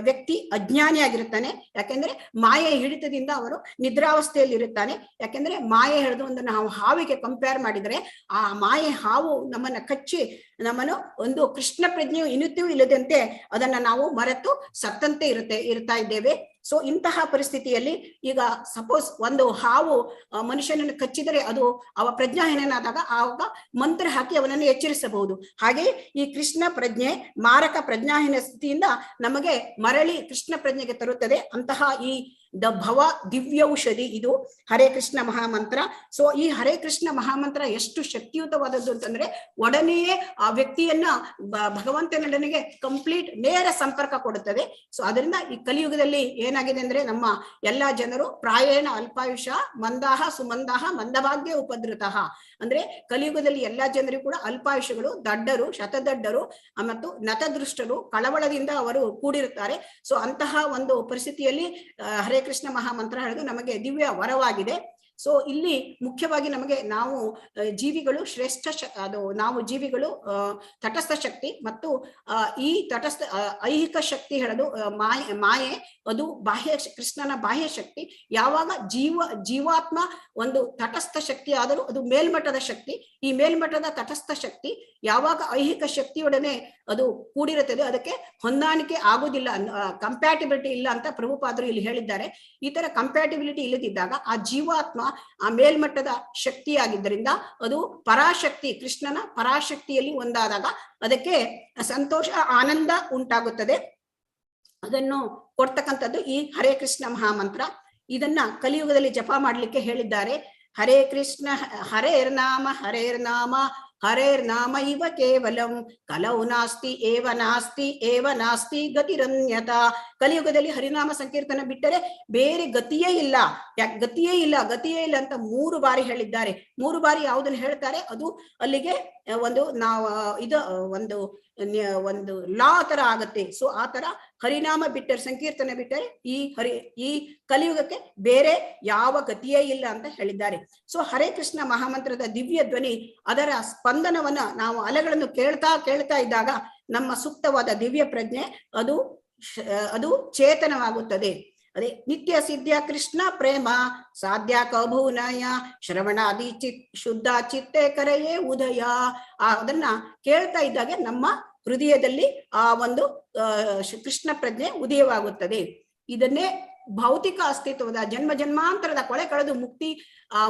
ವ್ಯಕ್ತಿ ಅಜ್ಞಾನಿಯಾಗಿರ್ತಾನೆ. ಯಾಕೆಂದ್ರೆ ಮಾಯೆ ಹಿಡಿತದಿಂದ ಅವರು ನಿದ್ರಾವಸ್ಥೆಯಲ್ಲಿ ಇರುತ್ತಾನೆ. ಯಾಕೆಂದ್ರೆ ಮಾಯೆ ಹಿಡಿದು ಒಂದು ನಾವು ಹಾವಿಗೆ ಕಂಪೇರ್ ಮಾಡಿದರೆ ಆ ಮಾಯೆ ಹಾವು ನಮ್ಮನ್ನ ಕಚ್ಚಿ ನಮ್ಮನ್ನು ಒಂದು ಕೃಷ್ಣ ಪ್ರಜ್ಞೆಯು ಇನ್ನಿತ್ಯವೂ ಇಲ್ಲದಂತೆ ಅದನ್ನ ನಾವು ಮರೆತು ಸತ್ತಂತೆ ಇರ್ತಾ ಇದ್ದೇವೆ. ಸೊ ಇಂತಹ ಪರಿಸ್ಥಿತಿಯಲ್ಲಿ ಈಗ ಸಪೋಸ್ ಒಂದು ಹಾವು ಮನುಷ್ಯನನ್ನು ಕಚ್ಚಿದರೆ ಅದು ಅವ ಪ್ರಜ್ಞಾಹೀನನಾದಾಗ ಆವಾಗ ಮಂತ್ರ ಹಾಕಿ ಅವನನ್ನು ಎಚ್ಚರಿಸಬಹುದು. ಹಾಗೆ ಈ ಕೃಷ್ಣ ಪ್ರಜ್ಞೆ ಮಾರಕ ಪ್ರಜ್ಞಾಹೀನ ಸ್ಥಿತಿಯಿಂದ ನಮಗೆ ಮರಳಿ ಕೃಷ್ಣ ಪ್ರಜ್ಞೆಗೆ ತರುತ್ತದೆ. ಅಂತಹ ಈ ಭವ ದಿವ್ಯೌಷಧಿ ಇದು ಹರೇ ಕೃಷ್ಣ ಮಹಾಮಂತ್ರ. ಸೊ ಈ ಹರೇ ಕೃಷ್ಣ ಮಹಾಮಂತ್ರ ಎಷ್ಟು ಶಕ್ತಿಯುತವಾದದ್ದು ಅಂತಂದ್ರೆ ಒಡನೆಯೇ ಆ ವ್ಯಕ್ತಿಯನ್ನ ಭಗವಂತನೊಡನೆಗೆ ಕಂಪ್ಲೀಟ್ ನೇರ ಸಂಪರ್ಕ ಕೊಡುತ್ತದೆ. ಸೊ ಅದರಿಂದ ಈ ಕಲಿಯುಗದಲ್ಲಿ ಏನಾಗಿದೆ ಅಂದ್ರೆ ನಮ್ಮ ಎಲ್ಲಾ ಜನರು ಪ್ರಾಯೇಣ ಅಲ್ಪಾಯುಷ ಮಂದಾಹ ಸುಮಂದಾಹ ಮಂದಭಾಗ್ಯ ಉಪದ್ರುತಃ. ಅಂದ್ರೆ ಕಲಿಯುಗದಲ್ಲಿ ಎಲ್ಲಾ ಜನರು ಕೂಡ ಅಲ್ಪಾಯುಷಗಳು, ದಡ್ಡರು, ಶತದಡ್ಡರು ಮತ್ತು ನತದೃಷ್ಟರು, ಕಳವಳದಿಂದ ಅವರು ಕೂಡಿರುತ್ತಾರೆ. ಸೊ ಅಂತಹ ಒಂದು ಪರಿಸ್ಥಿತಿಯಲ್ಲಿ ಹರೇ ಕೃಷ್ಣ ಮಹಾಮಂತ್ರ ಹೇಳೋದು ನಮಗೆ ದಿವ್ಯ ವರವಾಗಿದೆ. ಸೊ ಇಲ್ಲಿ ಮುಖ್ಯವಾಗಿ ನಮಗೆ ನಾವು ಜೀವಿಗಳು ನಾವು ಜೀವಿಗಳು ತಟಸ್ಥ ಶಕ್ತಿ ಮತ್ತು ಈ ತಟಸ್ಥ ಐಹಿಕ ಶಕ್ತಿ ಹೇಳೋದು ಮಾಯೆ ಅದು ಕೃಷ್ಣನ ಬಾಹ್ಯ ಶಕ್ತಿ. ಯಾವಾಗ ಜೀವಾತ್ಮ ಒಂದು ತಟಸ್ಥ ಶಕ್ತಿ ಆದರೂ ಅದು ಮೇಲ್ಮಟ್ಟದ ಶಕ್ತಿ. ಈ ಮೇಲ್ಮಟ್ಟದ ತಟಸ್ಥ ಶಕ್ತಿ ಯಾವಾಗ ಐಹಿಕ ಶಕ್ತಿಯೊಡನೆ ಅದು ಕೂಡಿರುತ್ತದೆ ಅದಕ್ಕೆ ಹೊಂದಾಣಿಕೆ ಆಗುವುದಿಲ್ಲ, ಕಂಪ್ಯಾಟಿಬಿಲಿಟಿ ಇಲ್ಲ ಅಂತ ಪ್ರಭುಪಾದರು ಇಲ್ಲಿ ಹೇಳಿದ್ದಾರೆ. ಈ ತರ ಕಂಪ್ಯಾಟಿಬಿಲಿಟಿ ಇಲ್ಲದಿದ್ದಾಗ ಆ ಜೀವಾತ್ಮ ಆ ಮೇಲ್ಮಟ್ಟದ ಶಕ್ತಿಯಾಗಿದ್ದರಿಂದ ಅದು ಪರಾಶಕ್ತಿ, ಕೃಷ್ಣನ ಪರಾಶಕ್ತಿಯಲ್ಲಿ ಒಂದಾದಾಗ ಅದಕ್ಕೆ ಸಂತೋಷ ಆನಂದ ಉಂಟಾಗುತ್ತದೆ. ಅದನ್ನು ಕೊಡ್ತಕ್ಕಂಥದ್ದು ಈ ಹರೇ ಕೃಷ್ಣ ಮಹಾಮಂತ್ರ. ಇದನ್ನ ಕಲಿಯುಗದಲ್ಲಿ ಜಪ ಮಾಡ್ಲಿಕ್ಕೆ ಹೇಳಿದ್ದಾರೆ. ಹರೇ ಕೃಷ್ಣ ಹರೇರ್ನಾಮ ಹರೇರ್ನಾಮ ಇವ ಕೇವಲಂ ಕಲೌ ನಾಸ್ತಿ ಏವ ನಾಸ್ತಿ ಗತಿರನ್ಯತ. ಕಲಿಯುಗದಲ್ಲಿ ಹರಿನಾಮ ಸಂಕೀರ್ತನ ಬಿಟ್ಟರೆ ಬೇರೆ ಗತಿಯೇ ಇಲ್ಲ ಅಂತ 3 ಬಾರಿ ಹೇಳಿದ್ದಾರೆ. 3 ಬಾರಿ ಯಾವುದನ್ನು ಹೇಳ್ತಾರೆ ಅದು ಅಲ್ಲಿಗೆ ಒಂದು ಲಾ ತರ ಆಗತ್ತೆ. ಸೊ ಆ ತರ ಹರಿನಾಮ ಬಿಟ್ಟರೆ, ಸಂಕೀರ್ತನೆ ಬಿಟ್ಟರೆ ಈ ಕಲಿಯುಗಕ್ಕೆ ಬೇರೆ ಯಾವ ಗತಿಯೇ ಇಲ್ಲ ಅಂತ ಹೇಳಿದ್ದಾರೆ. ಸೊ ಹರೇ ಕೃಷ್ಣ ಮಹಾಮಂತ್ರದ ದಿವ್ಯ ಧ್ವನಿ, ಅದರ ಸ್ಪಂದನವನ್ನ ನಾವು ಅಲೆಗಳನ್ನು ಕೇಳ್ತಾ ಇದ್ದಾಗ ನಮ್ಮ ಸೂಕ್ತವಾದ ದಿವ್ಯ ಪ್ರಜ್ಞೆ ಅದು ಚೇತನವಾಗುತ್ತದೆ. ಅದೇ ನಿತ್ಯ ಸಿದ್ಧ ಕೃಷ್ಣ ಪ್ರೇಮ ಸಾಧ್ಯ ಕಭೂನಯ ಶ್ರವಣಾದಿ ಶುದ್ಧ ಚಿತ್ತೆ ಕರೆಯೇ ಉದಯ. ಅದನ್ನ ಕೇಳ್ತಾ ಇದ್ದಾಗ ನಮ್ಮ ಹೃದಯದಲ್ಲಿ ಆ ಒಂದು ಕೃಷ್ಣ ಪ್ರಜ್ಞೆ ಉದಯವಾಗುತ್ತದೆ. ಇದನ್ನೇ ಭೌತಿಕ ಅಸ್ತಿತ್ವದ ಜನ್ಮಾಂತರದ ಕೊಳೆ ಕಳೆದು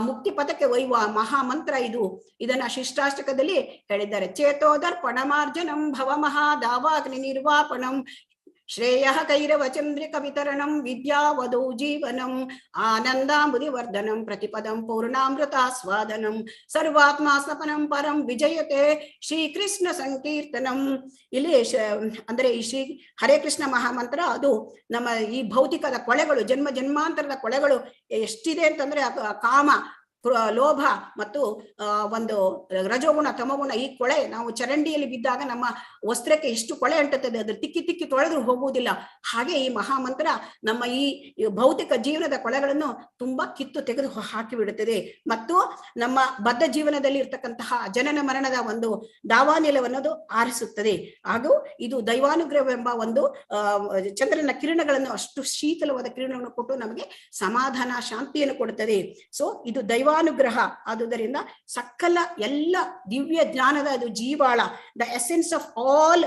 ಮುಕ್ತಿ ಪಥಕ್ಕೆ ಒಯ್ಯುವ ಮಹಾಮಂತ್ರ ಇದು. ಇದನ್ನ ಶಿಷ್ಟಾಷ್ಟಕದಲ್ಲಿ ಹೇಳಿದ್ದಾರೆ. ಚೇತೋದರ್ಪಣಮಾರ್ಜನಂ ಭವ ಮಹಾದಾವಾಗ್ನಿ ನಿರ್ವಾಪಣಂ ಶ್ರೇಯಃ ಕೈರವಚಂದ್ರಿಕ ವಿತರಣಂ ವಿದ್ಯಾವಧೌ ಜೀವನಂ ಆನಂದಾಂಬುಧಿವರ್ಧನಂ ಪ್ರತಿಪದಂ ಪೂರ್ಣಾಮೃತಾಸ್ವಾದನಂ ಸರ್ವಾತ್ಮ ಸ್ನಪನಂ ಪರಂ ವಿಜಯತೆ ಶ್ರೀಕೃಷ್ಣ ಸಂಕೀರ್ತನಂ. ಇಲ್ಲಿ ಅಂದ್ರೆ ಈ ಶ್ರೀ ಹರೇ ಕೃಷ್ಣ ಮಹಾಮಂತ್ರ ಅದು ನಮ್ಮ ಈ ಭೌತಿಕದ ಕೊಳೆಗಳು, ಜನ್ಮ ಜನ್ಮಾಂತರದ ಕೊಳೆಗಳು ಎಷ್ಟಿದೆ ಅಂತಂದ್ರೆ ಕಾಮ, ಲೋಭ ಮತ್ತು ಒಂದು ರಜೋಗುಣ ತಮಗುಣ, ಈ ಕೊಳೆ ನಾವು ಚರಂಡಿಯಲ್ಲಿ ಬಿದ್ದಾಗ ನಮ್ಮ ವಸ್ತ್ರಕ್ಕೆ ಎಷ್ಟು ಕೊಳೆ ಅಂಟುತ್ತದೆ, ಅದ್ರ ತಿಕ್ಕಿ ತಿಕ್ಕಿ ತೊಳೆದ್ರು ಹೋಗುವುದಿಲ್ಲ. ಹಾಗೆ ಈ ಮಹಾಮಂತ್ರ ನಮ್ಮ ಈ ಭೌತಿಕ ಜೀವನದ ಕೊಳೆಗಳನ್ನು ತುಂಬಾ ಕಿತ್ತು ತೆಗೆದು ಹಾಕಿಬಿಡುತ್ತದೆ ಮತ್ತು ನಮ್ಮ ಬದ್ಧ ಜೀವನದಲ್ಲಿ ಇರ್ತಕ್ಕಂತಹ ಜನನ ಮರಣದ ಒಂದು ದಾವಾನಿಲವನ್ನದು ಆರಿಸುತ್ತದೆ. ಹಾಗೂ ಇದು ದೈವಾನುಗ್ರಹವೆಂಬ ಒಂದು ಚಂದ್ರನ ಕಿರಣಗಳನ್ನು, ಅಷ್ಟು ಶೀತಲವಾದ ಕಿರಣವನ್ನು ಕೊಟ್ಟು ನಮಗೆ ಸಮಾಧಾನ, ಶಾಂತಿಯನ್ನು ಕೊಡುತ್ತದೆ. ಸೊ ಇದು ದೈವಾನುಗ್ರಹ. ಆದುದರಿಂದ ಸಕಲ ಎಲ್ಲ ದಿವ್ಯ ಜ್ಞಾನದ ಅದು ಜೀವಾಳ, the essence of all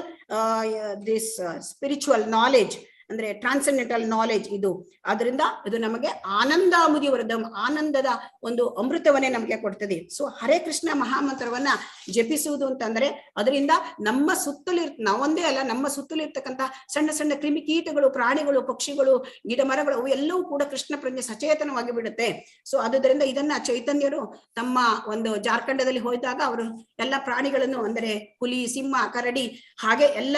this spiritual knowledge ಅಂದ್ರೆ ಟ್ರಾನ್ಸೆಂಡೆಂಟಲ್ ನಾಲೆಜ್ ಇದು. ಅದರಿಂದ ಇದು ನಮಗೆ ಆನಂದಾಮುದಿ ವರದಂ, ಆನಂದದ ಒಂದು ಅಮೃತವನ್ನೇ ನಮಗೆ ಕೊಡ್ತದೆ. ಸೊ ಹರೇ ಕೃಷ್ಣ ಮಹಾಮಂತ್ರವನ್ನ ಜಪಿಸುವುದು ಅಂತಂದ್ರೆ ಅದರಿಂದ ನಮ್ಮ ಸುತ್ತಲೂ ನಾವೊಂದೇ ಅಲ್ಲ, ನಮ್ಮ ಸುತ್ತಲೂ ಇರ್ತಕ್ಕಂಥ ಸಣ್ಣ ಸಣ್ಣ ಕ್ರಿಮಿಕೀಟಗಳು, ಪ್ರಾಣಿಗಳು, ಪಕ್ಷಿಗಳು, ಗಿಡ ಮರಗಳು ಅವು ಎಲ್ಲವೂ ಕೂಡ ಕೃಷ್ಣ ಪ್ರಜ್ಞೆ ಸಚೇತನವಾಗಿ ಬಿಡುತ್ತೆ. ಸೊ ಆದುದರಿಂದ ಇದನ್ನ ಚೈತನ್ಯರು ತಮ್ಮ ಒಂದು ಜಾರ್ಖಂಡದಲ್ಲಿ ಹೋದಾಗ ಅವರು ಎಲ್ಲ ಪ್ರಾಣಿಗಳನ್ನು ಅಂದರೆ ಹುಲಿ, ಸಿಂಹ, ಕರಡಿ ಹಾಗೆ ಎಲ್ಲ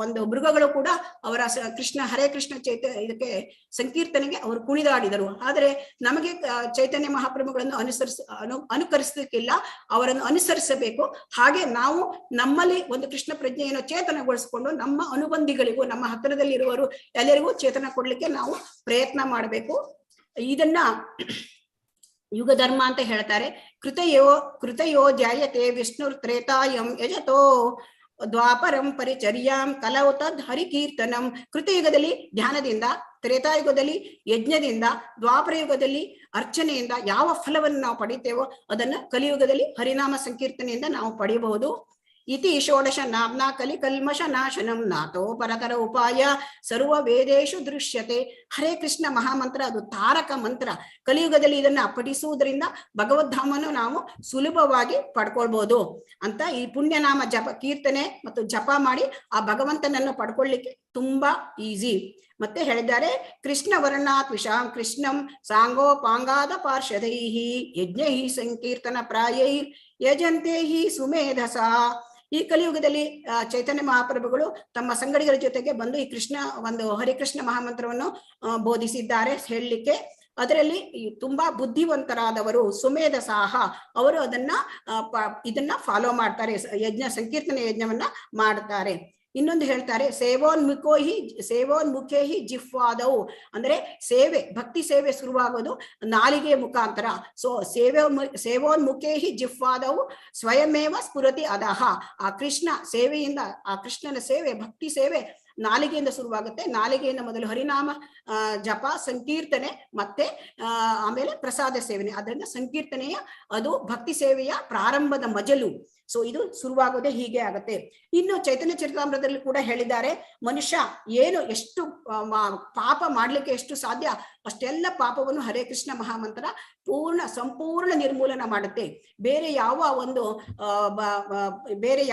ಒಂದು ಮೃಗಗಳು ಕೂಡ ಅವರ ಕೃಷ್ಣ ಹರೇ ಕೃಷ್ಣ ಇದಕ್ಕೆ ಸಂಕೀರ್ತನೆಗೆ ಅವರು ಕುಣಿದಾಡಿದರು. ಆದರೆ ನಮಗೆ ಚೈತನ್ಯ ಮಹಾಪ್ರಭುಗಳನ್ನು ಅನುಕರಿಸಲಿಕ್ಕಿಲ್ಲ, ಅವರನ್ನು ಅನುಸರಿಸಬೇಕು. ಹಾಗೆ ನಾವು ನಮ್ಮಲ್ಲಿ ಒಂದು ಕೃಷ್ಣ ಪ್ರಜ್ಞೆಯನ್ನು ಚೇತನಗೊಳಿಸಿಕೊಂಡು ನಮ್ಮ ಅನುಬಂಧಿಗಳಿಗೂ, ನಮ್ಮ ಹತ್ತಿರದಲ್ಲಿ ಇರುವರು ಎಲ್ಲರಿಗೂ ಚೇತನ ಕೊಡ್ಲಿಕ್ಕೆ ನಾವು ಪ್ರಯತ್ನ ಮಾಡಬೇಕು. ಇದನ್ನ ಯುಗ ಧರ್ಮ ಅಂತ ಹೇಳ್ತಾರೆ. ಕೃತಯೋ ಜಾಯತೆ ವಿಷ್ಣುರ್ ತ್ರೇತಾಯಂ ಯಜತೋ ದ್ವಾಪರಂ ಪರಿಚರ್ಯಾಂ ಕಲೌ ತದ್ ಹರಿಕೀರ್ತನಂ. ಕೃತಯುಗದಲ್ಲಿ ಧ್ಯಾನದಿಂದ, ತ್ರೇತಾಯುಗದಲ್ಲಿ ಯಜ್ಞದಿಂದ, ದ್ವಾಪರ ಯುಗದಲ್ಲಿ ಅರ್ಚನೆಯಿಂದ ಯಾವ ಫಲವನ್ನು ನಾವು ಪಡಿತೇವೋ ಅದನ್ನ ಕಲಿಯುಗದಲ್ಲಿ ಹರಿನಾಮ ಸಂಕೀರ್ತನೆಯಿಂದ ನಾವು ಪಡೆಯಬಹುದು. ಇತಿ ಷೋಡಶ ನಾಮ್ನಾ ಕಲಿ ಕಲ್ಮಶ ನಾಶನಂ ನಾಥೋ ಪರತರ ಉಪಾಯ ಸರ್ವ ವೇದೇಶು ದೃಶ್ಯತೆ. ಹರೇ ಕೃಷ್ಣ ಮಹಾಮಂತ್ರ ಅದು ತಾರಕ ಮಂತ್ರ. ಕಲಿಯುಗದಲ್ಲಿ ಇದನ್ನ ಪಠಿಸುವುದರಿಂದ ಭಗವದ್ಧಾಮನ್ನು ನಾವು ಸುಲಭವಾಗಿ ಪಡ್ಕೊಳ್ಬಹುದು ಅಂತ ಈ ಪುಣ್ಯನಾಮ ಜಪ, ಕೀರ್ತನೆ ಮತ್ತು ಜಪ ಮಾಡಿ ಆ ಭಗವಂತನನ್ನು ಪಡ್ಕೊಳ್ಳಿಕ್ಕೆ ತುಂಬಾ ಈಸಿ. ಮತ್ತೆ ಹೇಳಿದ್ದಾರೆ, ಕೃಷ್ಣ ವರ್ಣಾತ್ ವಿಷಾಂ ಕೃಷ್ಣಂ ಸಾಂಗೋಪಾಂಗಾದ ಪಾರ್ಷದೈಹಿ ಯಜ್ಞೈಹಿ ಸಂಕೀರ್ತನ ಪ್ರಾಯೈರ್ ಯಜಂತೆ ಹಿ ಸುಮೇಧಸ. ಈ ಕಲಿಯುಗದಲ್ಲಿ ಚೈತನ್ಯ ಮಹಾಪ್ರಭುಗಳು ತಮ್ಮ ಸಂಗಡಿಗರ ಜೊತೆಗೆ ಬಂದು ಈ ಕೃಷ್ಣ ಒಂದು ಹರಿಕೃಷ್ಣ ಮಹಾಮಂತ್ರವನ್ನು ಬೋಧಿಸಿದ್ದಾರೆ ಹೇಳಲಿಕ್ಕೆ. ಅದರಲ್ಲಿ ತುಂಬಾ ಬುದ್ಧಿವಂತರಾದವರು ಸುಮೇಧಸಾಹ ಅವರು ಇದನ್ನ ಫಾಲೋ ಮಾಡ್ತಾರೆ, ಸಂಕೀರ್ತನೆ ಯಜ್ಞವನ್ನ ಮಾಡ್ತಾರೆ. ಇನ್ನೊಂದು ಹೇಳ್ತಾರೆ, ಸೇವೋನ್ಮುಖೇ ಹಿ ಜಿಹ್ವಾದವು, ಅಂದ್ರೆ ಸೇವೆ, ಭಕ್ತಿ ಸೇವೆ ಶುರುವಾಗೋದು ನಾಲಿಗೆ ಮುಖಾಂತರ. ಸೊ ಸೇವೋನ್ಮುಖೇ ಹಿ ಜಿಹ್ವಾದವು ಸ್ವಯಮೇವ ಸ್ಫುರತಿ ಅಧಃ. ಆ ಕೃಷ್ಣ ಸೇವೆಯಿಂದ, ಆ ಕೃಷ್ಣನ ಸೇವೆ, ಭಕ್ತಿ ಸೇವೆ ನಾಲಿಗೆಯಿಂದ ಶುರುವಾಗುತ್ತೆ. ನಾಲಿಗೆಯಿಂದ ಮೊದಲು ಹರಿನಾಮ ಜಪ, ಸಂಕೀರ್ತನೆ, ಮತ್ತೆ ಆಮೇಲೆ ಪ್ರಸಾದ ಸೇವನೆ. ಅದರಿಂದ ಸಂಕೀರ್ತನೆಯ ಅದು ಭಕ್ತಿ ಸೇವೆಯ ಪ್ರಾರಂಭದ ಮಜಲು. ಸೊ ಇದು ಶುರುವಾಗೋದೇ ಹೀಗೆ ಆಗತ್ತೆ. ಇನ್ನು ಚೈತನ್ಯ ಚರಿತಾಮೃತದಲ್ಲಿ ಕೂಡ ಹೇಳಿದ್ದಾರೆ, ಮನುಷ್ಯ ಏನು ಎಷ್ಟು ಪಾಪ ಮಾಡ್ಲಿಕ್ಕೆ ಎಷ್ಟು ಸಾಧ್ಯ ಅಷ್ಟೆಲ್ಲ ಪಾಪವನ್ನು ಹರೇ ಕೃಷ್ಣ ಮಹಾಮಂತ್ರ ಸಂಪೂರ್ಣ ನಿರ್ಮೂಲನ ಮಾಡುತ್ತೆ. ಬೇರೆ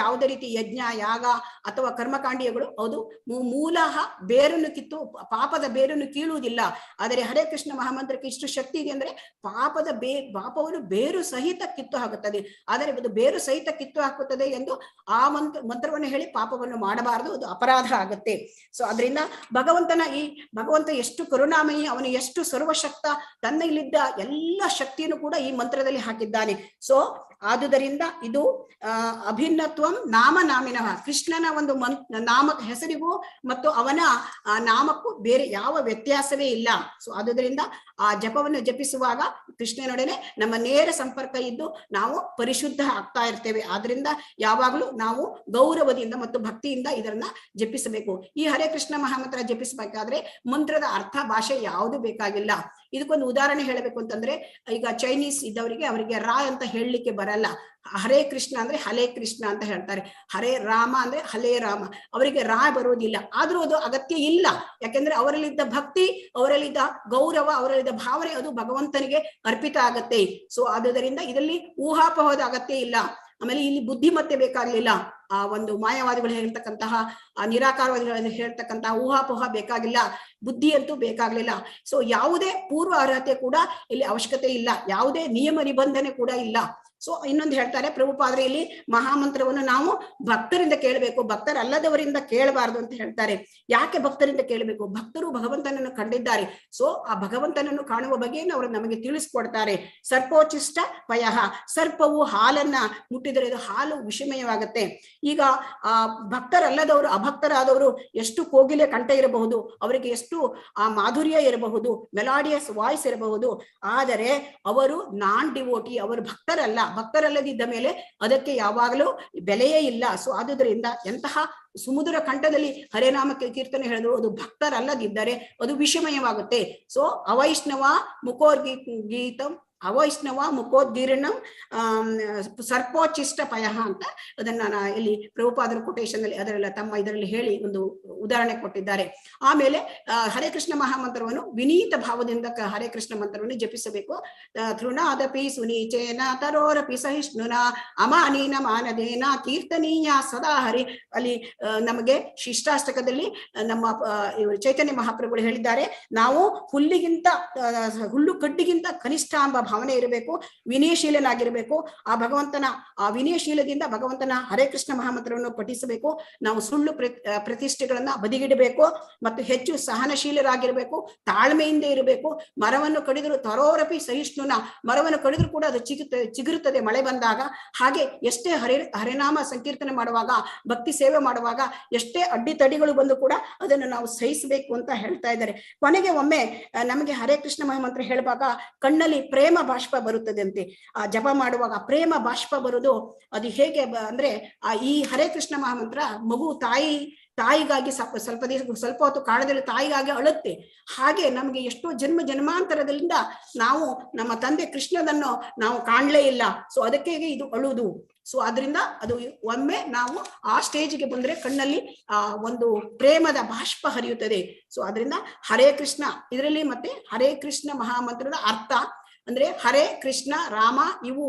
ಯಾವುದೇ ರೀತಿ ಯಜ್ಞ, ಯಾಗ ಅಥವಾ ಕರ್ಮಕಾಂಡಿಯಗಳು ಅದು ಮೂಲಃ ಬೇರನ್ನು ಕಿತ್ತು, ಪಾಪದ ಬೇರನ್ನು ಕೀಳುವುದಿಲ್ಲ. ಆದರೆ ಹರೇ ಕೃಷ್ಣ ಮಹಾಮಂತ್ರಕ್ಕೆ ಇಷ್ಟು ಶಕ್ತಿ ಇದೆ ಅಂದ್ರೆ ಪಾಪವನ್ನು ಬೇರು ಸಹಿತ ಕಿತ್ತು ಹಾಕುತ್ತದೆ. ಆದರೆ ಅದು ಬೇರು ಸಹಿತ ಕಿತ್ತು ಹಾಕುತ್ತದೆ ಎಂದು ಆ ಮಂತ್ರವನ್ನು ಹೇಳಿ ಪಾಪವನ್ನು ಮಾಡಬಾರದು, ಅದು ಅಪರಾಧ ಆಗುತ್ತೆ. ಸೊ ಅದರಿಂದ ಭಗವಂತ ಎಷ್ಟು ಕರುಣಾಮಯಿ, ಅವನು ಎಷ್ಟು ಸರ್ವಶಕ್ತ, ತನ್ನಲ್ಲಿದ್ದ ಎಲ್ಲ ಶಕ್ತಿಯನ್ನು ಕೂಡ ಈ ಮಂತ್ರದಲ್ಲಿ ಹಾಕಿದ್ದಾನೆ. ಸೊ ಆದುದರಿಂದ ಇದು ಅಭಿನ್ನತ್ವಂ ನಾಮನಾಮಿನಃ, ಕೃಷ್ಣನ ಒಂದು ನಾಮ ಹೆಸರಿಗೂ ಮತ್ತು ಅವನ ನಾಮಕ್ಕೂ ಬೇರೆ ಯಾವ ವ್ಯತ್ಯಾಸವೇ ಇಲ್ಲ. ಸೊ ಆದುದರಿಂದ ಆ ಜಪವನ್ನು ಜಪಿಸುವಾಗ ಕೃಷ್ಣನೊಡನೆ ನಮ್ಮ ನೇರ ಸಂಪರ್ಕ ಇದ್ದು ನಾವು ಪರಿಶುದ್ಧ ಆಗ್ತಾ ಇರ್ತೇವೆ. ಆದ್ರಿಂದ ಯಾವಾಗಲೂ ನಾವು ಗೌರವದಿಂದ ಮತ್ತು ಭಕ್ತಿಯಿಂದ ಇದನ್ನ ಜಪಿಸಬೇಕು. ಈ ಹರೇ ಕೃಷ್ಣ ಮಹಾಮಂತ್ರ ಜಪಿಸಬೇಕಾದ್ರೆ ಮಂತ್ರದ ಅರ್ಥ ಭಾಷೆ ಯಾವುದು ಬೇಕಾಗಿಲ್ಲ. ಇದಕ್ಕೊಂದು ಉದಾಹರಣೆ ಹೇಳಬೇಕು ಅಂತಂದ್ರೆ, ಈಗ ಚೈನೀಸ್ ಇದ್ದವರಿಗೆ ಅವರಿಗೆ ರಾ ಅಂತ ಹೇಳಲಿಕ್ಕೆ ಬರಲ್ಲ. ಹರೇ ಕೃಷ್ಣ ಅಂದ್ರೆ ಹಲೇ ಕೃಷ್ಣ ಅಂತ ಹೇಳ್ತಾರೆ. ಹರೇ ರಾಮ ಅಂದ್ರೆ ಹಲೇ ರಾಮ, ಅವರಿಗೆ ರಾ ಬರುವುದಿಲ್ಲ. ಆದ್ರೂ ಅದು ಅಗತ್ಯ ಇಲ್ಲ. ಯಾಕೆಂದ್ರೆ ಅವರಲ್ಲಿದ್ದ ಭಕ್ತಿ, ಅವರಲ್ಲಿದ್ದ ಗೌರವ, ಅವರಲ್ಲಿದ್ದ ಭಾವನೆ ಅದು ಭಗವಂತನಿಗೆ ಅರ್ಪಿತ ಆಗತ್ತೆ. ಸೊ ಆದುದರಿಂದ ಇದರಲ್ಲಿ ಊಹಾಪೋಹದ ಅಗತ್ಯ ಇಲ್ಲ. ಆಮೇಲೆ ಇಲ್ಲಿ ಬುದ್ಧಿಮತ್ತೆ ಬೇಕಾಗ್ಲಿಲ್ಲ. ಆ ಒಂದು ಮಾಯಾವಾದಿಗಳು ಹೇಳ್ತಕ್ಕಂತಹ ನಿರಾಕಾರವಾದಿಗಳು ಹೇಳ್ತಕ್ಕಂತಹ ಊಹಾಪೋಹ ಬೇಕಾಗಿಲ್ಲ, ಬುದ್ಧಿ ಅಂತೂ ಬೇಕಾಗ್ಲಿಲ್ಲ. ಸೊ ಯಾವುದೇ ಪೂರ್ವ ಅರ್ಹತೆ ಕೂಡ ಇಲ್ಲಿ ಅವಶ್ಯಕತೆ ಇಲ್ಲ, ಯಾವುದೇ ನಿಯಮ ನಿಬಂಧನೆ ಕೂಡ ಇಲ್ಲ. ಸೊ ಇನ್ನೊಂದು ಹೇಳ್ತಾರೆ ಪ್ರಭುಪಾದರೆ, ಇಲ್ಲಿ ಮಹಾಮಂತ್ರವನ್ನು ನಾವು ಭಕ್ತರಿಂದ ಕೇಳಬೇಕು, ಭಕ್ತರಲ್ಲದವರಿಂದ ಕೇಳಬಾರದು ಅಂತ ಹೇಳ್ತಾರೆ. ಯಾಕೆ ಭಕ್ತರಿಂದ ಕೇಳಬೇಕು? ಭಕ್ತರು ಭಗವಂತನನ್ನು ಕಂಡಿದ್ದಾರೆ. ಸೊ ಆ ಭಗವಂತನನ್ನು ಕಾಣುವ ಬಗ್ಗೆ ಅವರು ನಮಗೆ ತಿಳಿಸ್ಕೊಡ್ತಾರೆ. ಸರ್ಪೋಚಿಷ್ಟ ಪಯಃ, ಸರ್ಪವು ಹಾಲನ್ನ ಮುಟ್ಟಿದರೆ ಅದು ಹಾಲು ವಿಷಮಯವಾಗುತ್ತೆ. ಈಗ ಆ ಭಕ್ತರಲ್ಲದವರು, ಅಭಕ್ತರಾದವರು ಎಷ್ಟು ಕೋಗಿಲೆ ಕಂಠ ಇರಬಹುದು, ಅವರಿಗೆ ಎಷ್ಟು ಆ ಮಾಧುರ್ಯ ಇರಬಹುದು, ಮೆಲಾಡಿಯಸ್ ವಾಯ್ಸ್ ಇರಬಹುದು, ಆದರೆ ಅವರು ನಾನ್ ಡಿವೋಟಿ, ಅವರು ಭಕ್ತರಲ್ಲದಿದ್ದ ಮೇಲೆ ಅದಕ್ಕೆ ಯಾವಾಗಲೂ ಬೆಲೆಯೇ ಇಲ್ಲ. ಸೊ ಆದುದರಿಂದ ಎಂತಹ ಸುಮಧುರ ಕಂಠದಲ್ಲಿ ಹರೇನಾಮಕ್ಕೆ ಕೀರ್ತನೆ ಹೇಳಿದ್ರು ಅದು ಭಕ್ತರಲ್ಲದಿದ್ದರೆ ಅದು ವಿಷಮಯವಾಗುತ್ತೆ. ಸೊ ಅವೈಷ್ಣವ ಮುಖೋದ್ಗೀತಂ, ಅವೈಷ್ಣವ ಮುಖೋದ್ಗೀರ್ಣಂ ಸರ್ಪೋಚಿಷ್ಟ ಪಯಃ ಅಂತ ಅದನ್ನ ಇಲ್ಲಿ ಪ್ರಭುಪಾದರ ಕೊಟೇಶನ್ ಅಲ್ಲಿ ಅದರೆಲ್ಲ ತಮ್ಮ ಇದರಲ್ಲಿ ಹೇಳಿ ಒಂದು ಉದಾಹರಣೆ ಕೊಟ್ಟಿದ್ದಾರೆ. ಆಮೇಲೆ ಹರೇ ಕೃಷ್ಣ ಮಹಾಮಂತ್ರವನ್ನು ವಿನೀತ ಭಾವದಿಂದ ಹರೇ ಕೃಷ್ಣ ಮಂತ್ರವನ್ನು ಜಪಿಸಬೇಕು. ತೃಣಾದಪಿ ಸುನೀಚೇನ ತರೋರಪಿ ಸಹಿಷ್ಣುನ ಅಮಾನೀನ ಮಾನದೇನ ಕೀರ್ತನೀಯ ಸದಾ ಹರಿ. ಅಲ್ಲಿ ನಮಗೆ ಶಿಷ್ಟಾಷ್ಟಕದಲ್ಲಿ ನಮ್ಮ ಚೈತನ್ಯ ಮಹಾಪ್ರಭುಗಳು ಹೇಳಿದ್ದಾರೆ, ನಾವು ಹುಲ್ಲು ಕಡ್ಡಿಗಿಂತ ಕನಿಷ್ಠ ಎಂಬ ಭಾವನೆ ಇರಬೇಕು, ವಿನಯಶೀಲನಾಗಿರ್ಬೇಕು. ಆ ಭಗವಂತನ ಆ ವಿನಯಶೀಲದಿಂದ ಭಗವಂತನ ಹರೇ ಕೃಷ್ಣ ಮಹಾಮಂತ್ರವನ್ನು ಪಠಿಸಬೇಕು. ನಾವು ಸುಳ್ಳು ಪ್ರತಿಷ್ಠೆಗಳನ್ನ ಬದಿಗಿಡಬೇಕು ಮತ್ತು ಹೆಚ್ಚು ಸಹನಶೀಲರಾಗಿರ್ಬೇಕು, ತಾಳ್ಮೆಯಿಂದ ಇರಬೇಕು. ಮರವನ್ನು ಕಡಿದ್ರು ತರೋರಪಿ ಸಹಿಷ್ಣುನ, ಮರವನ್ನು ಕಡಿದ್ರು ಕೂಡ ಅದು ಚಿಗುರುತ್ತದೆ ಮಳೆ ಬಂದಾಗ. ಹಾಗೆ ಎಷ್ಟೇ ಹರಿನಾಮ ಸಂಕೀರ್ತನೆ ಮಾಡುವಾಗ, ಭಕ್ತಿ ಸೇವೆ ಮಾಡುವಾಗ ಎಷ್ಟೇ ಅಡ್ಡಿತಡಿಗಳು ಬಂದು ಕೂಡ ಅದನ್ನು ನಾವು ಸಹಿಸಬೇಕು ಅಂತ ಹೇಳ್ತಾ ಇದ್ದಾರೆ. ಕೊನೆಗೆ ಒಮ್ಮೆ ನಮಗೆ ಹರೇ ಕೃಷ್ಣ ಮಹಾಮಂತ್ರ ಹೇಳುವಾಗ ಕಣ್ಣಲ್ಲಿ ಪ್ರೇಮ ಬಾಷ್ಪ ಬರುತ್ತದೆ ಅಂತೆ. ಆ ಜಪ ಮಾಡುವಾಗ ಪ್ರೇಮ ಬಾಷ್ಪ ಬರುವುದು ಅದು ಹೇಗೆ ಅಂದ್ರೆ ಈ ಹರೇ ಕೃಷ್ಣ ಮಹಾಮಂತ್ರ ಮಗು ತಾಯಿಗಾಗಿ ಸ್ವಲ್ಪ ಹೊತ್ತು ಕಾಲದಲ್ಲಿ ತಾಯಿಗಾಗಿ ಅಳುತ್ತೆ. ಹಾಗೆ ನಮ್ಗೆ ಎಷ್ಟೋ ಜನ್ಮಾಂತರದಿಂದ ನಾವು ನಮ್ಮ ತಂದೆ ಕೃಷ್ಣನನ್ನು ನಾವು ಕಾಣ್ಲೇ ಇಲ್ಲ. ಸೊ ಅದಕ್ಕೆ ಇದು ಅಳುವುದು. ಸೊ ಅದರಿಂದ ಅದು ಒಮ್ಮೆ ನಾವು ಆ ಸ್ಟೇಜಿಗೆ ಬಂದ್ರೆ ಕಣ್ಣಲ್ಲಿ ಒಂದು ಪ್ರೇಮದ ಬಾಷ್ಪ ಹರಿಯುತ್ತದೆ. ಸೊ ಅದರಿಂದ ಹರೇ ಕೃಷ್ಣ ಇದರಲ್ಲಿ ಮತ್ತೆ ಹರೇ ಕೃಷ್ಣ ಮಹಾಮಂತ್ರದ ಅರ್ಥ ಅಂದ್ರೆ ಹರೇ ಕೃಷ್ಣ ರಾಮ ಇವು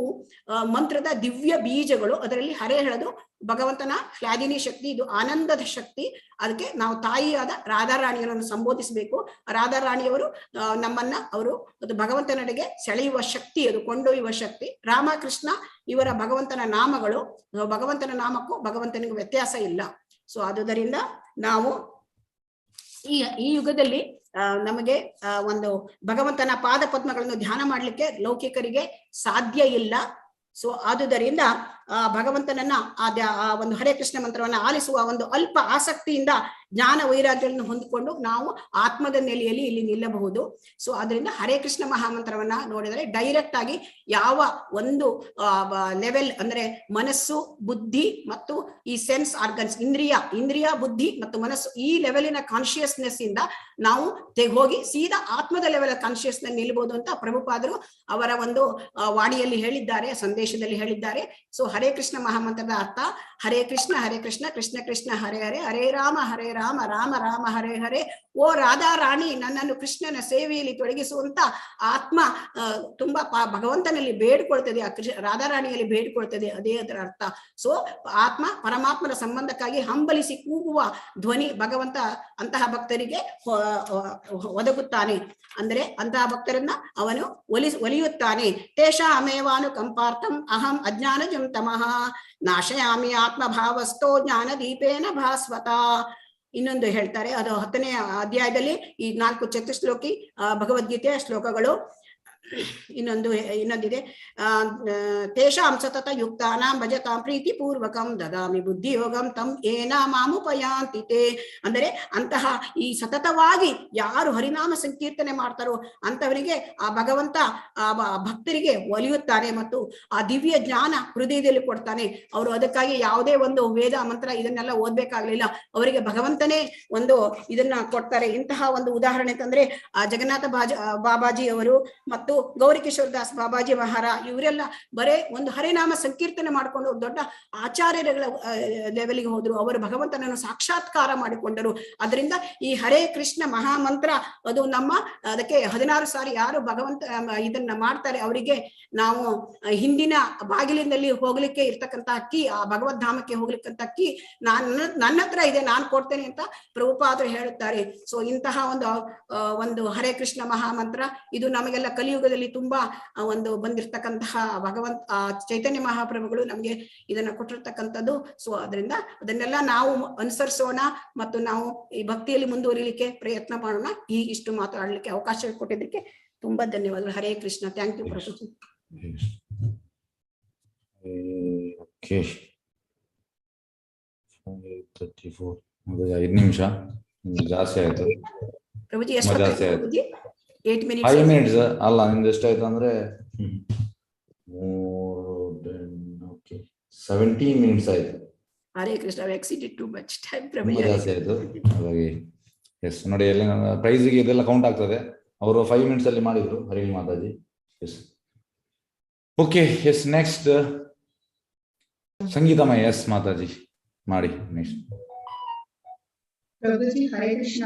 ಮಂತ್ರದ ದಿವ್ಯ ಬೀಜಗಳು. ಅದರಲ್ಲಿ ಹರೇ ಹೇಳೋದು ಭಗವಂತನ ಹ್ಲಾದಿನಿ ಶಕ್ತಿ, ಇದು ಆನಂದದ ಶಕ್ತಿ. ಅದಕ್ಕೆ ನಾವು ತಾಯಿಯಾದ ರಾಧಾರಾಣಿಯರನ್ನು ಸಂಬೋಧಿಸಬೇಕು. ರಾಧಾರಾಣಿಯವರು ನಮ್ಮನ್ನ ಅವರು ಅದು ಭಗವಂತನೆಡೆಗೆ ಸೆಳೆಯುವ ಶಕ್ತಿ, ಅದು ಕೊಂಡೊಯ್ಯುವ ಶಕ್ತಿ. ರಾಮ ಕೃಷ್ಣ ಇವರ ಭಗವಂತನ ನಾಮಗಳು. ಭಗವಂತನ ನಾಮಕ್ಕೂ ಭಗವಂತನಿಗೂ ವ್ಯತ್ಯಾಸ ಇಲ್ಲ. ಸೊ ಆದುದರಿಂದ ನಾವು ಈ ಯುಗದಲ್ಲಿ ನಮಗೆ ಒಂದು ಭಗವಂತನ ಪಾದ ಪದ್ಮಗಳನ್ನು ಧ್ಯಾನ ಮಾಡ್ಲಿಕ್ಕೆ ಲೌಕಿಕರಿಗೆ ಸಾಧ್ಯ ಇಲ್ಲ. ಸೊ ಆದುದರಿಂದ ಭಗವಂತನನ್ನ ಆ ಒಂದು ಹರೇ ಕೃಷ್ಣ ಮಂತ್ರವನ್ನ ಆಲಿಸುವ ಒಂದು ಅಲ್ಪ ಆಸಕ್ತಿಯಿಂದ ಜ್ಞಾನ ವೈರಾಗ್ಯಗಳನ್ನು ಹೊಂದಿಕೊಂಡು ನಾವು ಆತ್ಮದ ನೆಲೆಯಲ್ಲಿ ಇಲ್ಲಿ ನಿಲ್ಲಬಹುದು. ಸೊ ಅದರಿಂದ ಹರೇ ಕೃಷ್ಣ ಮಹಾಮಂತ್ರವನ್ನ ನೋಡಿದರೆ ಡೈರೆಕ್ಟ್ ಆಗಿ ಯಾವ ಒಂದು ಲೆವೆಲ್ ಅಂದ್ರೆ ಮನಸ್ಸು, ಬುದ್ಧಿ ಮತ್ತು ಈ ಸೆನ್ಸ್ ಆರ್ಗನ್ಸ್, ಇಂದ್ರಿಯ ಬುದ್ಧಿ ಮತ್ತು ಮನಸ್ಸು, ಈ ಲೆವೆಲಿನ ಕಾನ್ಶಿಯಸ್ನೆಸ್ ಇಂದ ನಾವು ಹೋಗಿ ಸೀದಾ ಆತ್ಮದ ಲೆವೆಲ್ ಕಾನ್ಶಿಯಸ್ನೆಸ್ ನಿಲ್ಬಹುದು ಅಂತ ಪ್ರಭುಪಾದರು ಅವರ ಒಂದು ವಾಣಿಯಲ್ಲಿ ಹೇಳಿದ್ದಾರೆ, ಸಂದೇಶದಲ್ಲಿ ಹೇಳಿದ್ದಾರೆ. ಸೊ ಹರೇ ಕೃಷ್ಣ ಮಹಾಮಂತ್ರದ ಅರ್ಥ ಹರೇ ಕೃಷ್ಣ ಕೃಷ್ಣ ಕೃಷ್ಣ ಹರೇ ಹರೇ, ಹರೇ ರಾಮ ರಾಮ ರಾಮ ಹರೇ ಹರೇ. ಓ ರಾಧಾ ರಾಣಿ, ನನ್ನನ್ನು ಕೃಷ್ಣನ ಸೇವೆಯಲ್ಲಿ ತೊಡಗಿಸುವಂತ ಆತ್ಮ ತುಂಬಾ ಭಗವಂತನಲ್ಲಿ ಬೇಡ್ಕೊಳ್ತದೆ, ರಾಧಾರಾಣಿಯಲ್ಲಿ ಬೇಡ್ಕೊಳ್ತದೆ, ಅದೇ ಅದರ ಅರ್ಥ. ಸೊ ಆತ್ಮ ಪರಮಾತ್ಮನ ಸಂಬಂಧಕ್ಕಾಗಿ ಹಂಬಲಿಸಿ ಕೂಗುವ ಧ್ವನಿ ಭಗವಂತ ಅಂತಹ ಭಕ್ತರಿಗೆ ಒದಗುತ್ತಾನೆ. ಅಂದ್ರೆ ಅಂತಹ ಭಕ್ತರನ್ನ ಅವನು ಒಲಿಯುತ್ತಾನೆ. ತೇಷಾಮೇವಾನು ಕಂಪಾರ್ಥಂ ಅಹಂ ಅಜ್ಞಾನಜಂ ತಮಃ ನಾಶಯಾಮಿ ಆತ್ಮಭಾವಸ್ಥೋ ಜ್ಞಾನ ದೀಪೇನ ಭಾಸ್ವತ. ಇನ್ನೊಂದು ಹೇಳ್ತಾರೆ, ಅದು 10ನೇ ಅಧ್ಯಾಯದಲ್ಲಿ ಈ 4 ಚತುಶ್ಲೋಕಿ ಭಗವದ್ಗೀತೆಯ ಶ್ಲೋಕಗಳು. ಇನ್ನೊಂದಿದೆ, ತೇಷಾಂ ಸತತ ಯುಕ್ತಾನಾಂ ಭಜತಾಂ ಪ್ರೀತಿ ಪೂರ್ವಕಂ ದದಾಮಿ ಬುದ್ಧಿ ಯೋಗಂ ತಂ ಏನ ಮಾಮುಪಯಾಂತಿ ತೇ. ಅಂದರೆ ಅಂತಹ ಈ ಸತತವಾಗಿ ಯಾರು ಹರಿನಾಮ ಸಂಕೀರ್ತನೆ ಮಾಡ್ತಾರೋ ಅಂತವರಿಗೆ ಆ ಭಗವಂತ ಭಕ್ತರಿಗೆ ಒಲಿಯುತ್ತಾನೆ ಮತ್ತು ಆ ದಿವ್ಯ ಜ್ಞಾನ ಹೃದಯದಲ್ಲಿ ಕೊಡ್ತಾನೆ. ಅವರು ಅದಕ್ಕಾಗಿ ಯಾವುದೇ ಒಂದು ವೇದ ಮಂತ್ರ ಇದನ್ನೆಲ್ಲ ಓದ್ಬೇಕಾಗ್ಲಿಲ್ಲ, ಅವರಿಗೆ ಭಗವಂತನೇ ಒಂದು ಇದನ್ನ ಕೊಡ್ತಾರೆ. ಇಂತಹ ಒಂದು ಉದಾಹರಣೆ ತಂದ್ರೆ ಆ ಜಗನ್ನಾಥ ಬಾಬಾಜಿ ಅವರು ಮತ್ತು ಮತ್ತು ಗೌರಿಕಿಶೋರ್ ದಾಸ್ ಬಾಬಾಜಿ ಮಹಾರಾಜ್ ಇವರೆಲ್ಲ ಬರೇ ಒಂದು ಹರಿನಾಮ ಸಂಕೀರ್ತನೆ ಮಾಡಿಕೊಂಡು ದೊಡ್ಡ ಆಚಾರ್ಯಗಳ ಲೆವೆಲ್ಗೆ ಹೋದ್ರು. ಅವರು ಭಗವಂತನನ್ನು ಸಾಕ್ಷಾತ್ಕಾರ ಮಾಡಿಕೊಂಡರು. ಅದರಿಂದ ಈ ಹರೇ ಕೃಷ್ಣ ಮಹಾಮಂತ್ರ ಅದು ನಮ್ಮ ಅದಕ್ಕೆ 16 ಸಾರಿ ಯಾರು ಭಗವಂತ ಇದನ್ನ ಮಾಡ್ತಾರೆ ಅವರಿಗೆ ನಾವು ಹಿಂದಿನ ಬಾಗಿಲಿನಲ್ಲಿ ಹೋಗ್ಲಿಕ್ಕೆ ಇರ್ತಕ್ಕಂಥ ಕೀ, ಆ ಭಗವದ್ಧಾಮಕ್ಕೆ ಹೋಗ್ಲಿಕ್ಕಂತ ಕೀ ನನ್ನ ಹತ್ರ ಇದೆ, ನಾನು ಕೊಡ್ತೇನೆ ಅಂತ ಪ್ರಭುಪಾದರು ಹೇಳುತ್ತಾರೆ. ಸೊ ಇಂತಹ ಒಂದು ಹರೇ ಕೃಷ್ಣ ಮಹಾಮಂತ್ರ ಇದು ನಮಗೆಲ್ಲ ಕಲಿಯುಗದಲ್ಲಿ ತುಂಬಾ ಒಂದು ಬಂದಿರತಕ್ಕಂತಹ ಚೈತನ್ಯ ಮಹಾಪ್ರಭುಗಳು ನಮಗೆ ಇದನ್ನ ಕೊಟ್ಟಿರ್ತಕ್ಕಂಥದ್ದು. ಸೊ ಅದರಿಂದ ಅದನ್ನೆಲ್ಲ ನಾವು ಅನುಸರಿಸೋಣ ಮತ್ತು ನಾವು ಈ ಭಕ್ತಿಯಲ್ಲಿ ಮುಂದುವರಿಲಿಕ್ಕೆ ಪ್ರಯತ್ನ ಮಾಡೋಣ. ಇಷ್ಟು ಮಾತಾಡಲಿಕ್ಕೆ ಅವಕಾಶ ಕೊಟ್ಟಿದ್ದಕ್ಕೆ ತುಂಬಾ ಧನ್ಯವಾದಗಳು. ಹರೇ ಕೃಷ್ಣ. ಥ್ಯಾಂಕ್ ಯು ಪ್ರಭುಜಿ. ಓಕೆ, 34 5 ನಿಮಿಷ ಜಾಸ್ತಿ ಆಯ್ತು ಪ್ರಭುಜಿ. ಎಷ್ಟು ಜಾಸ್ತಿ ಆಯ್ತು? 8 5 ಮಿನಿಟ್ಸ್ ಅಲ್ಲ, ನಿಮ್ದು ಎಷ್ಟಾಯ್ತು ಅಂದ್ರೆ 17 ಮಿನಿಟ್ಸ್ ಆಯ್ತು. Hare Krishna. Exceeded too much time ಪ್ರಭುಜಿ. ಜಾಸ್ತಿ ಆಯ್ತು. ಹಾಗಾಗಿ ಎಸ್ ನೋಡಿ, ಎಲ್ಲಿ ಪ್ರೈಸ್ಗೆ ಇದೆಲ್ಲ ಕೌಂಟ್ ಆಗ್ತದೆ. ಅವರು 5 ಮಿನಿಟ್ಸ್ ಅಲ್ಲಿ ಮಾಡಿದ್ರು ಹರಿಣಿ ಮಾತಾಜಿ. Yes okay. ಎಸ್ ನೆಕ್ಸ್ಟ್ ಸಂಗೀತಮಯ. ಎಸ್ ಮಾತಾಜಿ ಮಾಡಿ ನೆಕ್ಸ್ಟ್. ಪ್ರಭುಜಿ ಹರೇ ಕೃಷ್ಣ.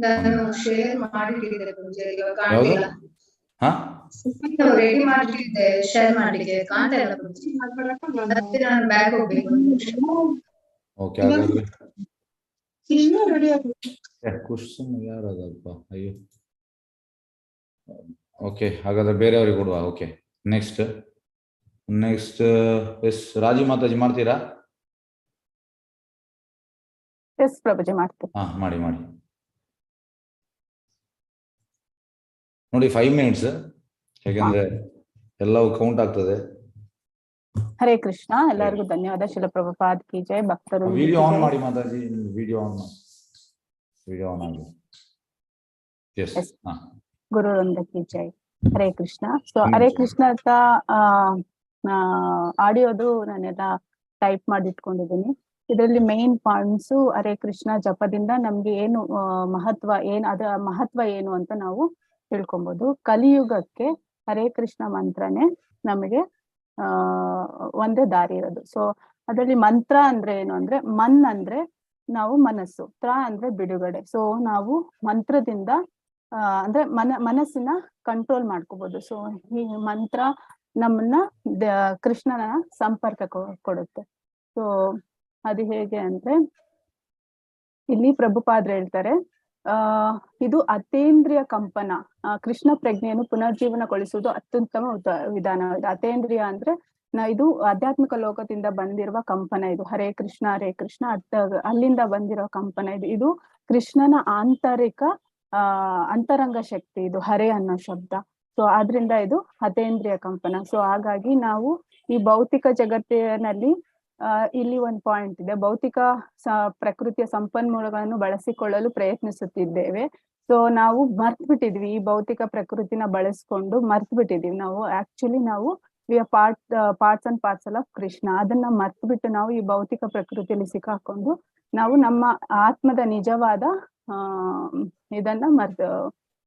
ನಾನು ಶೇರ್ ಮಾಡಿಟ್ಟಿದ್ದೆ ಪ್ರಭುಜಿ, ಇವಾಗ ಯಾವುದು? ಕಾಣ್ತಿಲ್ಲ. ಹಾ ರೆಡಿ ಮಾಡಿಟ್ಟಿದ್ದೆ ಶೇರ್ ಮಾಡ್ಲಿಕ್ಕೆ, ಕಾಣ್ತಾ ಇಲ್ಲ ಪ್ರಭುಜಿ. ಅದಕ್ಕೆ ನಾನು ಬ್ಯಾಗ್ ಹೋಗ್ಬೇಕು. ಓಕೆ. ಹಾಗಾದ್ರೆ ಕ್ವಶನ್ ಯಾರಾದಪ್ಪ? ಅಯ್ಯೋ. ಓಕೆ, ಹಾಗಾದ್ರೆ ಬೇರೆಯವ್ರಿಗೆ ಕೊಡುವ. ಓಕೆ, ನೆಕ್ಸ್ಟ್ ಎಸ್ ರಾಜಿ ಮಾತಾಜಿ ಮಾಡ್ತೀರಾ? ಎಸ್ ಪ್ರಭುಜಿ ಮಾಡ್ತೀನಿ. ಹಾ ಮಾಡಿ ನೋಡಿ. 5 ಮಿನಿಟ್ಸ್, ಯಾಕಂದ್ರೆ ಎಲ್ಲವೂ ಕೌಂಟ್ ಆಗ್ತದೆ. ಹರೇ ಕೃಷ್ಣ. ಎಲ್ಲರಿಗೂ ಧನ್ಯವಾದ. ಶಿಲ ಪ್ರಭುಪಾದ್ ಕಿ ಜೈ. ಭಕ್ತರು ವಿಡಿಯೋ ಆನ್ ಮಾಡಿ ಮಾತಾಜಿ. ವಿಡಿಯೋ ಆನ್ ಆಗಿ. ಎಸ್. ಹಾ, ಗುರುವೃಂದ ಕಿ ಜೈ. ಹರೇ ಕೃಷ್ಣ. ಸೊ ಹರೇ ಕೃಷ್ಣ ಅಂತ ಆಡಿಯೋದು ನಾನೆಲ್ಲ ಟೈಪ್ ಮಾಡಿ ಇಟ್ಕೊಂಡಿದ್ದೀನಿ. ಇದರಲ್ಲಿ ಮೇನ್ ಪಾಯಿಂಟ್ಸ್ ಹರೇ ಕೃಷ್ಣ ಜಪದಿಂದ ನಮ್ಗೆ ಏನು ಅದರ ಮಹತ್ವ ಏನು ಅಂತ ನಾವು ತಿಳ್ಕೊಬಹುದು. ಕಲಿಯುಗಕ್ಕೆ ಹರೇ ಕೃಷ್ಣ ಮಂತ್ರನೇ ನಮಗೆ ಒಂದೇ ದಾರಿ ಇರೋದು. ಸೊ ಅದರಲ್ಲಿ ಮಂತ್ರ ಅಂದ್ರೆ ಏನು ಅಂದ್ರೆ, ಮನ್ ಅಂದ್ರೆ ನಾವು ಮನಸ್ಸು, ತ್ರ ಅಂದ್ರೆ ಬಿಡುಗಡೆ. ಸೊ ನಾವು ಮಂತ್ರದಿಂದ ಅಂದ್ರೆ ಮನಸ್ಸಿನ ಕಂಟ್ರೋಲ್ ಮಾಡ್ಕೋಬಹುದು. ಸೊ ಈ ಮಂತ್ರ ನಮ್ಮನ್ನ ಕೃಷ್ಣನ ಸಂಪರ್ಕ ಕೊಡುತ್ತೆ. ಸೊ ಅದು ಹೇಗೆ ಅಂದ್ರೆ, ಇಲ್ಲಿ ಪ್ರಭುಪಾದ್ರು ಹೇಳ್ತಾರೆ, ಇದು ಅತೇಂದ್ರಿಯ ಕಂಪನ, ಕೃಷ್ಣ ಪ್ರಜ್ಞೆಯನ್ನು ಪುನರ್ಜೀವನಗೊಳಿಸುವುದು ಅತ್ಯುತ್ತಮ ವಿಧಾನ. ಅತೇಂದ್ರಿಯ ಅಂದ್ರೆ ಇದು ಆಧ್ಯಾತ್ಮಿಕ ಲೋಕದಿಂದ ಬಂದಿರುವ ಕಂಪನ. ಇದು ಹರೇ ಕೃಷ್ಣ ಅಲ್ಲಿಂದ ಬಂದಿರೋ ಕಂಪನ. ಇದು ಕೃಷ್ಣನ ಅಂತರಂಗ ಶಕ್ತಿ. ಇದು ಹರೇ ಅನ್ನೋ ಶಬ್ದ. ಸೊ ಆದ್ರಿಂದ ಇದು ಅತೇಂದ್ರಿಯ ಕಂಪನ. ಸೊ ಹಾಗಾಗಿ ನಾವು ಈ ಭೌತಿಕ ಜಗತ್ತಿನಲ್ಲಿ ಇಲ್ಲಿ ಒಂದು ಪಾಯಿಂಟ್ ಇದೆ. ಭೌತಿಕ ಪ್ರಕೃತಿಯ ಸಂಪನ್ಮೂಲಗಳನ್ನು ಬಳಸಿಕೊಳ್ಳಲು ಪ್ರಯತ್ನಿಸುತ್ತಿದ್ದೇವೆ. ಸೊ ನಾವು ಮರ್ತ್ ಬಿಟ್ಟಿದ್ವಿ, ಈ ಭೌತಿಕ ಪ್ರಕೃತಿನ ಬಳಸ್ಕೊಂಡು ಮರ್ತ್ ಬಿಟ್ಟಿದೀವಿ. ನಾವು parts and parcel of Krishna. ಅದನ್ನ ಮರ್ತ್ ಬಿಟ್ಟು ನಾವು ಈ ಭೌತಿಕ ಪ್ರಕೃತಿಯಲ್ಲಿ ಸಿಕ್ಕಾಕೊಂಡು ನಾವು ನಮ್ಮ ಆತ್ಮದ ನಿಜವಾದ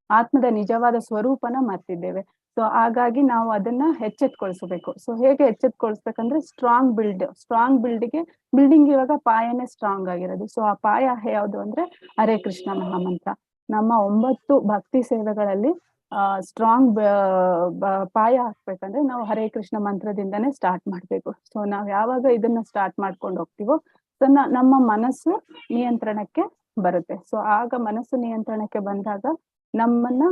ಆತ್ಮದ ನಿಜವಾದ ಸ್ವರೂಪನ ಮರ್ತಿದ್ದೇವೆ. ಸೊ ಹಾಗಾಗಿ ನಾವು ಅದನ್ನ ಎಚ್ಚೆತ್ಕೊಳ್ಸ್ಬೇಕು. ಸೊ ಹೇಗೆ ಎಚ್ಚೆತ್ಕೊಳ್ಸ್ಬೇಕಂದ್ರೆ, ಬಿಲ್ಡಿಂಗ್ ಇವಾಗ ಪಾಯನೇ ಸ್ಟ್ರಾಂಗ್ ಆಗಿರೋದು. ಸೊ ಆ ಪಾಯ ಯಾವುದು ಅಂದ್ರೆ ಹರೇ ಕೃಷ್ಣ ಮಹಾಮಂತ್ರ. ನಮ್ಮ 9 ಭಕ್ತಿ ಸೇವೆಗಳಲ್ಲಿ ಸ್ಟ್ರಾಂಗ್ ಪಾಯ ಹಾಕ್ಬೇಕಂದ್ರೆ ನಾವು ಹರೇ ಕೃಷ್ಣ ಮಂತ್ರದಿಂದನೇ ಸ್ಟಾರ್ಟ್ ಮಾಡ್ಬೇಕು. ಸೊ ನಾವ್ ಯಾವಾಗ ಇದನ್ನ ಸ್ಟಾರ್ಟ್ ಮಾಡ್ಕೊಂಡು ಹೋಗ್ತೀವೋ ನಮ್ಮ ಮನಸ್ಸು ನಿಯಂತ್ರಣಕ್ಕೆ ಬರುತ್ತೆ. ಸೊ ಆಗ ಮನಸ್ಸು ನಿಯಂತ್ರಣಕ್ಕೆ ಬಂದಾಗ ನಮ್ಮನ್ನ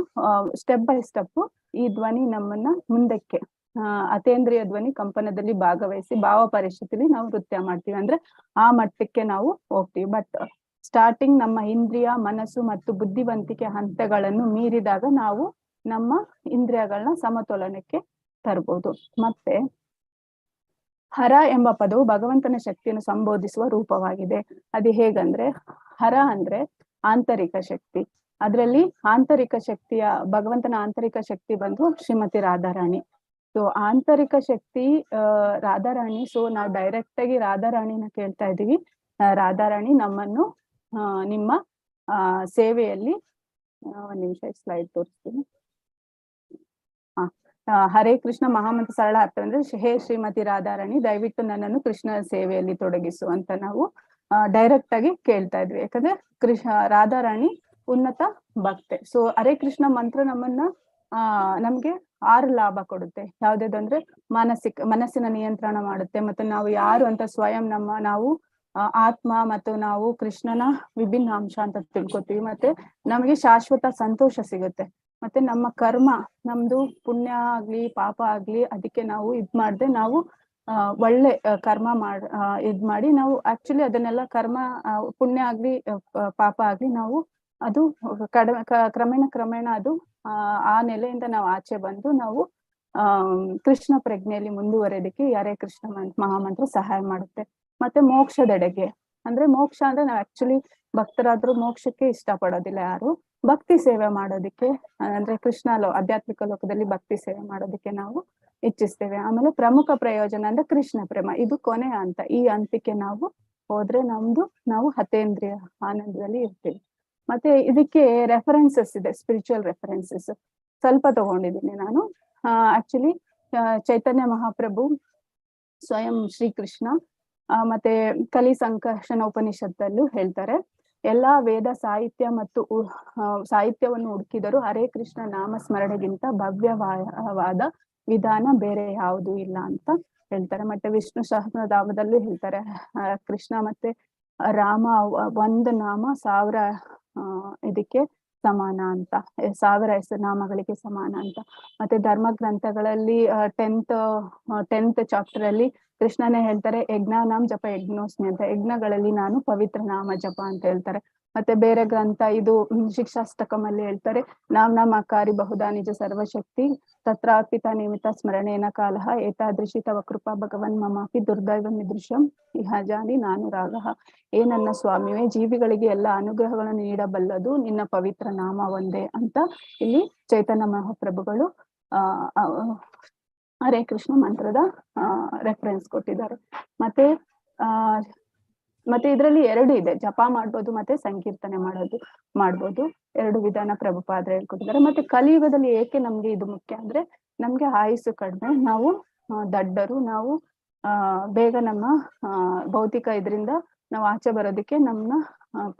ಸ್ಟೆಪ್ ಬೈ ಸ್ಟೆಪ್ ಈ ಧ್ವನಿ ನಮ್ಮನ್ನ ಮುಂದಕ್ಕೆ ಅತೇಂದ್ರಿಯ ಧ್ವನಿ ಕಂಪನದಲ್ಲಿ ಭಾಗವಹಿಸಿ ಭಾವ ಪರಿಸ್ಥಿತಿಲಿ ನಾವು ನೃತ್ಯ ಮಾಡ್ತೀವಿ. ಅಂದ್ರೆ ಆ ಮಟ್ಟಕ್ಕೆ ನಾವು ಹೋಗ್ತೀವಿ. ಬಟ್ ಸ್ಟಾರ್ಟಿಂಗ್ ನಮ್ಮ ಇಂದ್ರಿಯ, ಮನಸ್ಸು ಮತ್ತು ಬುದ್ಧಿವಂತಿಕೆ ಹಂತಗಳನ್ನು ಮೀರಿದಾಗ ನಾವು ನಮ್ಮ ಇಂದ್ರಿಯಗಳನ್ನ ಸಮತೋಲನಕ್ಕೆ ತರಬಹುದು. ಮತ್ತೆ ಹರ ಎಂಬ ಪದವು ಭಗವಂತನ ಶಕ್ತಿಯನ್ನು ಸಂಬೋಧಿಸುವ ರೂಪವಾಗಿದೆ. ಅದು ಹೇಗಂದ್ರೆ, ಹರ ಅಂದ್ರೆ ಆಂತರಿಕ ಶಕ್ತಿ. ಅದರಲ್ಲಿ ಆಂತರಿಕ ಶಕ್ತಿಯ ಭಗವಂತನ ಆಂತರಿಕ ಶಕ್ತಿ ಬಂದು ಶ್ರೀಮತಿ ರಾಧಾರಾಣಿ. ಸೊ ಆಂತರಿಕ ಶಕ್ತಿ ರಾಧಾರಾಣಿ. ಸೊ ನಾವು ಡೈರೆಕ್ಟ್ ಆಗಿ ರಾಧಾರಾಣಿನ ಕೇಳ್ತಾ ಇದೀವಿ. ರಾಧಾರಾಣಿ ನಮ್ಮನ್ನು ನಿಮ್ಮ ಸೇವೆಯಲ್ಲಿ, ಒಂದ್ ನಿಮಿಷ ಸ್ಲೈಡ್ ತೋರಿಸ್ತೀನಿ. ಹರೇ ಕೃಷ್ಣ ಮಹಾಮಂತ್ರ ಸರಳ ಅರ್ಥ ಅಂದ್ರೆ ಹೇ ಶ್ರೀಮತಿ ರಾಧಾರಾಣಿ ದಯವಿಟ್ಟು ನನ್ನನ್ನು ಕೃಷ್ಣ ಸೇವೆಯಲ್ಲಿ ತೊಡಗಿಸು ಅಂತ ನಾವು ಡೈರೆಕ್ಟ್ ಆಗಿ ಕೇಳ್ತಾ ಇದ್ವಿ. ಯಾಕಂದ್ರೆ ರಾಧಾರಾಣಿ ಉನ್ನತ ಭಕ್ತೆ. ಸೊ ಹರೇ ಕೃಷ್ಣ ಮಂತ್ರ ನಮ್ಗೆ 6 ಲಾಭ ಕೊಡುತ್ತೆ. ಯಾವ್ದಂದ್ರೆ ಮನಸ್ಸಿನ ನಿಯಂತ್ರಣ ಮಾಡುತ್ತೆ. ಮತ್ತೆ ನಾವು ಯಾರು ಅಂತ ಸ್ವಯಂ ನಾವು ಆತ್ಮ ಮತ್ತು ನಾವು ಕೃಷ್ಣನ ವಿಭಿನ್ನ ಅಂಶ ಅಂತ ತಿಳ್ಕೊತೀವಿ. ಮತ್ತೆ ನಮಗೆ ಶಾಶ್ವತ ಸಂತೋಷ ಸಿಗುತ್ತೆ. ಮತ್ತೆ ನಮ್ಮ ಕರ್ಮ, ನಮ್ದು ಪುಣ್ಯ ಆಗ್ಲಿ ಪಾಪ ಆಗ್ಲಿ, ಅದಕ್ಕೆ ನಾವು ಮಾಡ್ದೆ ನಾವು ಒಳ್ಳೆ ಕರ್ಮ ಮಾಡಿ ನಾವು ಆಕ್ಚುಲಿ ಅದನ್ನೆಲ್ಲ ಕರ್ಮ ಪುಣ್ಯ ಆಗ್ಲಿ ಪಾಪ ಆಗ್ಲಿ ನಾವು ಅದು ಕ್ರಮೇಣ ಅದು ಆ ನೆಲೆಯಿಂದ ನಾವು ಆಚೆ ಬಂದು ನಾವು ಕೃಷ್ಣ ಪ್ರಜ್ಞೆಯಲ್ಲಿ ಮುಂದುವರೆಯೋದಕ್ಕೆ ಹರೇ ಕೃಷ್ಣ ಮಹಾಮಂತ್ರ ಸಹಾಯ ಮಾಡುತ್ತೆ. ಮತ್ತೆ ಮೋಕ್ಷದೆಡೆಗೆ ಅಂದ್ರೆ ಮೋಕ್ಷ ಅಂದ್ರೆ ನಾವು ಆಕ್ಚುಲಿ ಭಕ್ತರಾದ್ರೂ ಮೋಕ್ಷಕ್ಕೆ ಇಷ್ಟ ಪಡೋದಿಲ್ಲ ಯಾರು. ಭಕ್ತಿ ಸೇವೆ ಮಾಡೋದಕ್ಕೆ ಅಂದ್ರೆ ಆಧ್ಯಾತ್ಮಿಕ ಲೋಕದಲ್ಲಿ ಭಕ್ತಿ ಸೇವೆ ಮಾಡೋದಕ್ಕೆ ನಾವು ಇಚ್ಛಿಸ್ತೇವೆ. ಆಮೇಲೆ ಪ್ರಮುಖ ಪ್ರಯೋಜನ ಅಂದ್ರೆ ಕೃಷ್ಣ ಪ್ರೇಮ, ಇದು ಕೊನೆಯ ಹಂತ. ಈ ಹಂತಕ್ಕೆ ನಾವು ಹೋದ್ರೆ ನಾವು ಹತೇಂದ್ರಿಯ ಆನಂದದಲ್ಲಿ ಇರ್ತೀವಿ. ಮತ್ತೆ ಇದಕ್ಕೆ ರೆಫರೆನ್ಸಸ್ ಇದೆ, ಸ್ಪಿರಿಚುವಲ್ ರೆಫರೆನ್ಸಸ್ ಸ್ವಲ್ಪ ತಗೊಂಡಿದ್ದೀನಿ ನಾನು. ಆಕ್ಚುಲಿ ಚೈತನ್ಯ ಮಹಾಪ್ರಭು ಸ್ವಯಂ ಶ್ರೀಕೃಷ್ಣ ಮತ್ತೆ ಕಲಿ ಸಂಕರ್ಷಣ ಉಪನಿಷತ್ತಲ್ಲೂ ಹೇಳ್ತಾರೆ, ಎಲ್ಲಾ ವೇದ ಸಾಹಿತ್ಯ ಮತ್ತು ಸಾಹಿತ್ಯವನ್ನು ಹುಡುಕಿದರೂ ಹರೇ ಕೃಷ್ಣ ನಾಮ ಸ್ಮರಣೆಗಿಂತ ಭವ್ಯವಾದ ವಿಧಾನ ಬೇರೆ ಯಾವುದೂ ಇಲ್ಲ ಅಂತ ಹೇಳ್ತಾರೆ. ಮತ್ತೆ ವಿಷ್ಣು ಸಹಸ್ರನಾಮದಲ್ಲೂ ಹೇಳ್ತಾರೆ, ಕೃಷ್ಣ ಮತ್ತೆ ರಾಮ ಒಂದು ನಾಮ 1000 ಇದಕ್ಕೆ ಸಮಾನ ಅಂತ, 1000 ಹೆಸರುನಾಮಗಳಿಗೆ ಸಮಾನ ಅಂತ. ಮತ್ತೆ ಧರ್ಮ ಗ್ರಂಥಗಳಲ್ಲಿ 10th ಚಾಪ್ಟರ್ ಅಲ್ಲಿ ಕೃಷ್ಣನೇ ಹೇಳ್ತಾರೆ, ಯಜ್ಞಾನಾಂ ಜಪ ಯಜ್ಞೋಸ್ಮಿ ಅಂತ, ಯಜ್ಞಗಳಲ್ಲಿ ನಾನು ಪವಿತ್ರ ನಾಮ ಜಪ ಅಂತ ಹೇಳ್ತಾರೆ. ಮತ್ತೆ ಬೇರೆ ಗ್ರಂಥ ಇದು ಶಿಕ್ಷಾಷ್ಟಕಮಲ್ಲಿ ಹೇಳ್ತಾರೆ, ನಾಮಕಾರಿ ಬಹುಧಾ ನಿಜ ಸರ್ವಶಕ್ತಿ ತತ್ರಾರ್ಪಿತ ನಿಮಿತ್ತ ಸ್ಮರಣೇನ ಕಾಲಃ ಏತಾದೃಶಿ ತವ ಕೃಪಾ ಭಗವನ್ ಮಮಾಪಿ ದುರ್ದೈವ ಮಿದೃಶಂ ಇಹ ಜಾನಿ ನಾನು ರಾಗಃ. ಏ ನನ್ನ ಸ್ವಾಮಿಯೇ, ಜೀವಿಗಳಿಗೆ ಎಲ್ಲ ಅನುಗ್ರಹಗಳನ್ನು ನೀಡಬಲ್ಲದು ನಿನ್ನ ಪವಿತ್ರ ನಾಮ ಒಂದೇ ಅಂತ ಇಲ್ಲಿ ಚೈತನ್ಯ ಮಹಾಪ್ರಭುಗಳು ಹರೇ ಕೃಷ್ಣ ಮಂತ್ರದ ರೆಫರೆನ್ಸ್ ಕೊಟ್ಟಿದ್ದಾರೆ. ಮತ್ತೆ ಇದರಲ್ಲಿ 2 ಇದೆ, ಜಪ ಮಾಡ್ಬೋದು ಮತ್ತೆ ಸಂಕೀರ್ತನೆ ಮಾಡ್ಬೋದು. 2 ವಿಧಾನ ಪ್ರಭುಪಾದರು ಹೇಳ್ಕೊಟ್ಟಿದ್ದಾರೆ. ಮತ್ತೆ ಕಲಿಯುಗದಲ್ಲಿ ಏಕೆ ನಮ್ಗೆ ಇದು ಮುಖ್ಯ ಅಂದ್ರೆ, ನಮ್ಗೆ ಆಯುಸ್ಸು ಕಡಿಮೆ, ನಾವು ದಡ್ಡರು, ನಾವು ಬೇಗ ನಮ್ಮ ಭೌತಿಕ ಇದರಿಂದ ನಾವು ಆಚೆ ಬರೋದಕ್ಕೆ ನಮ್ಮ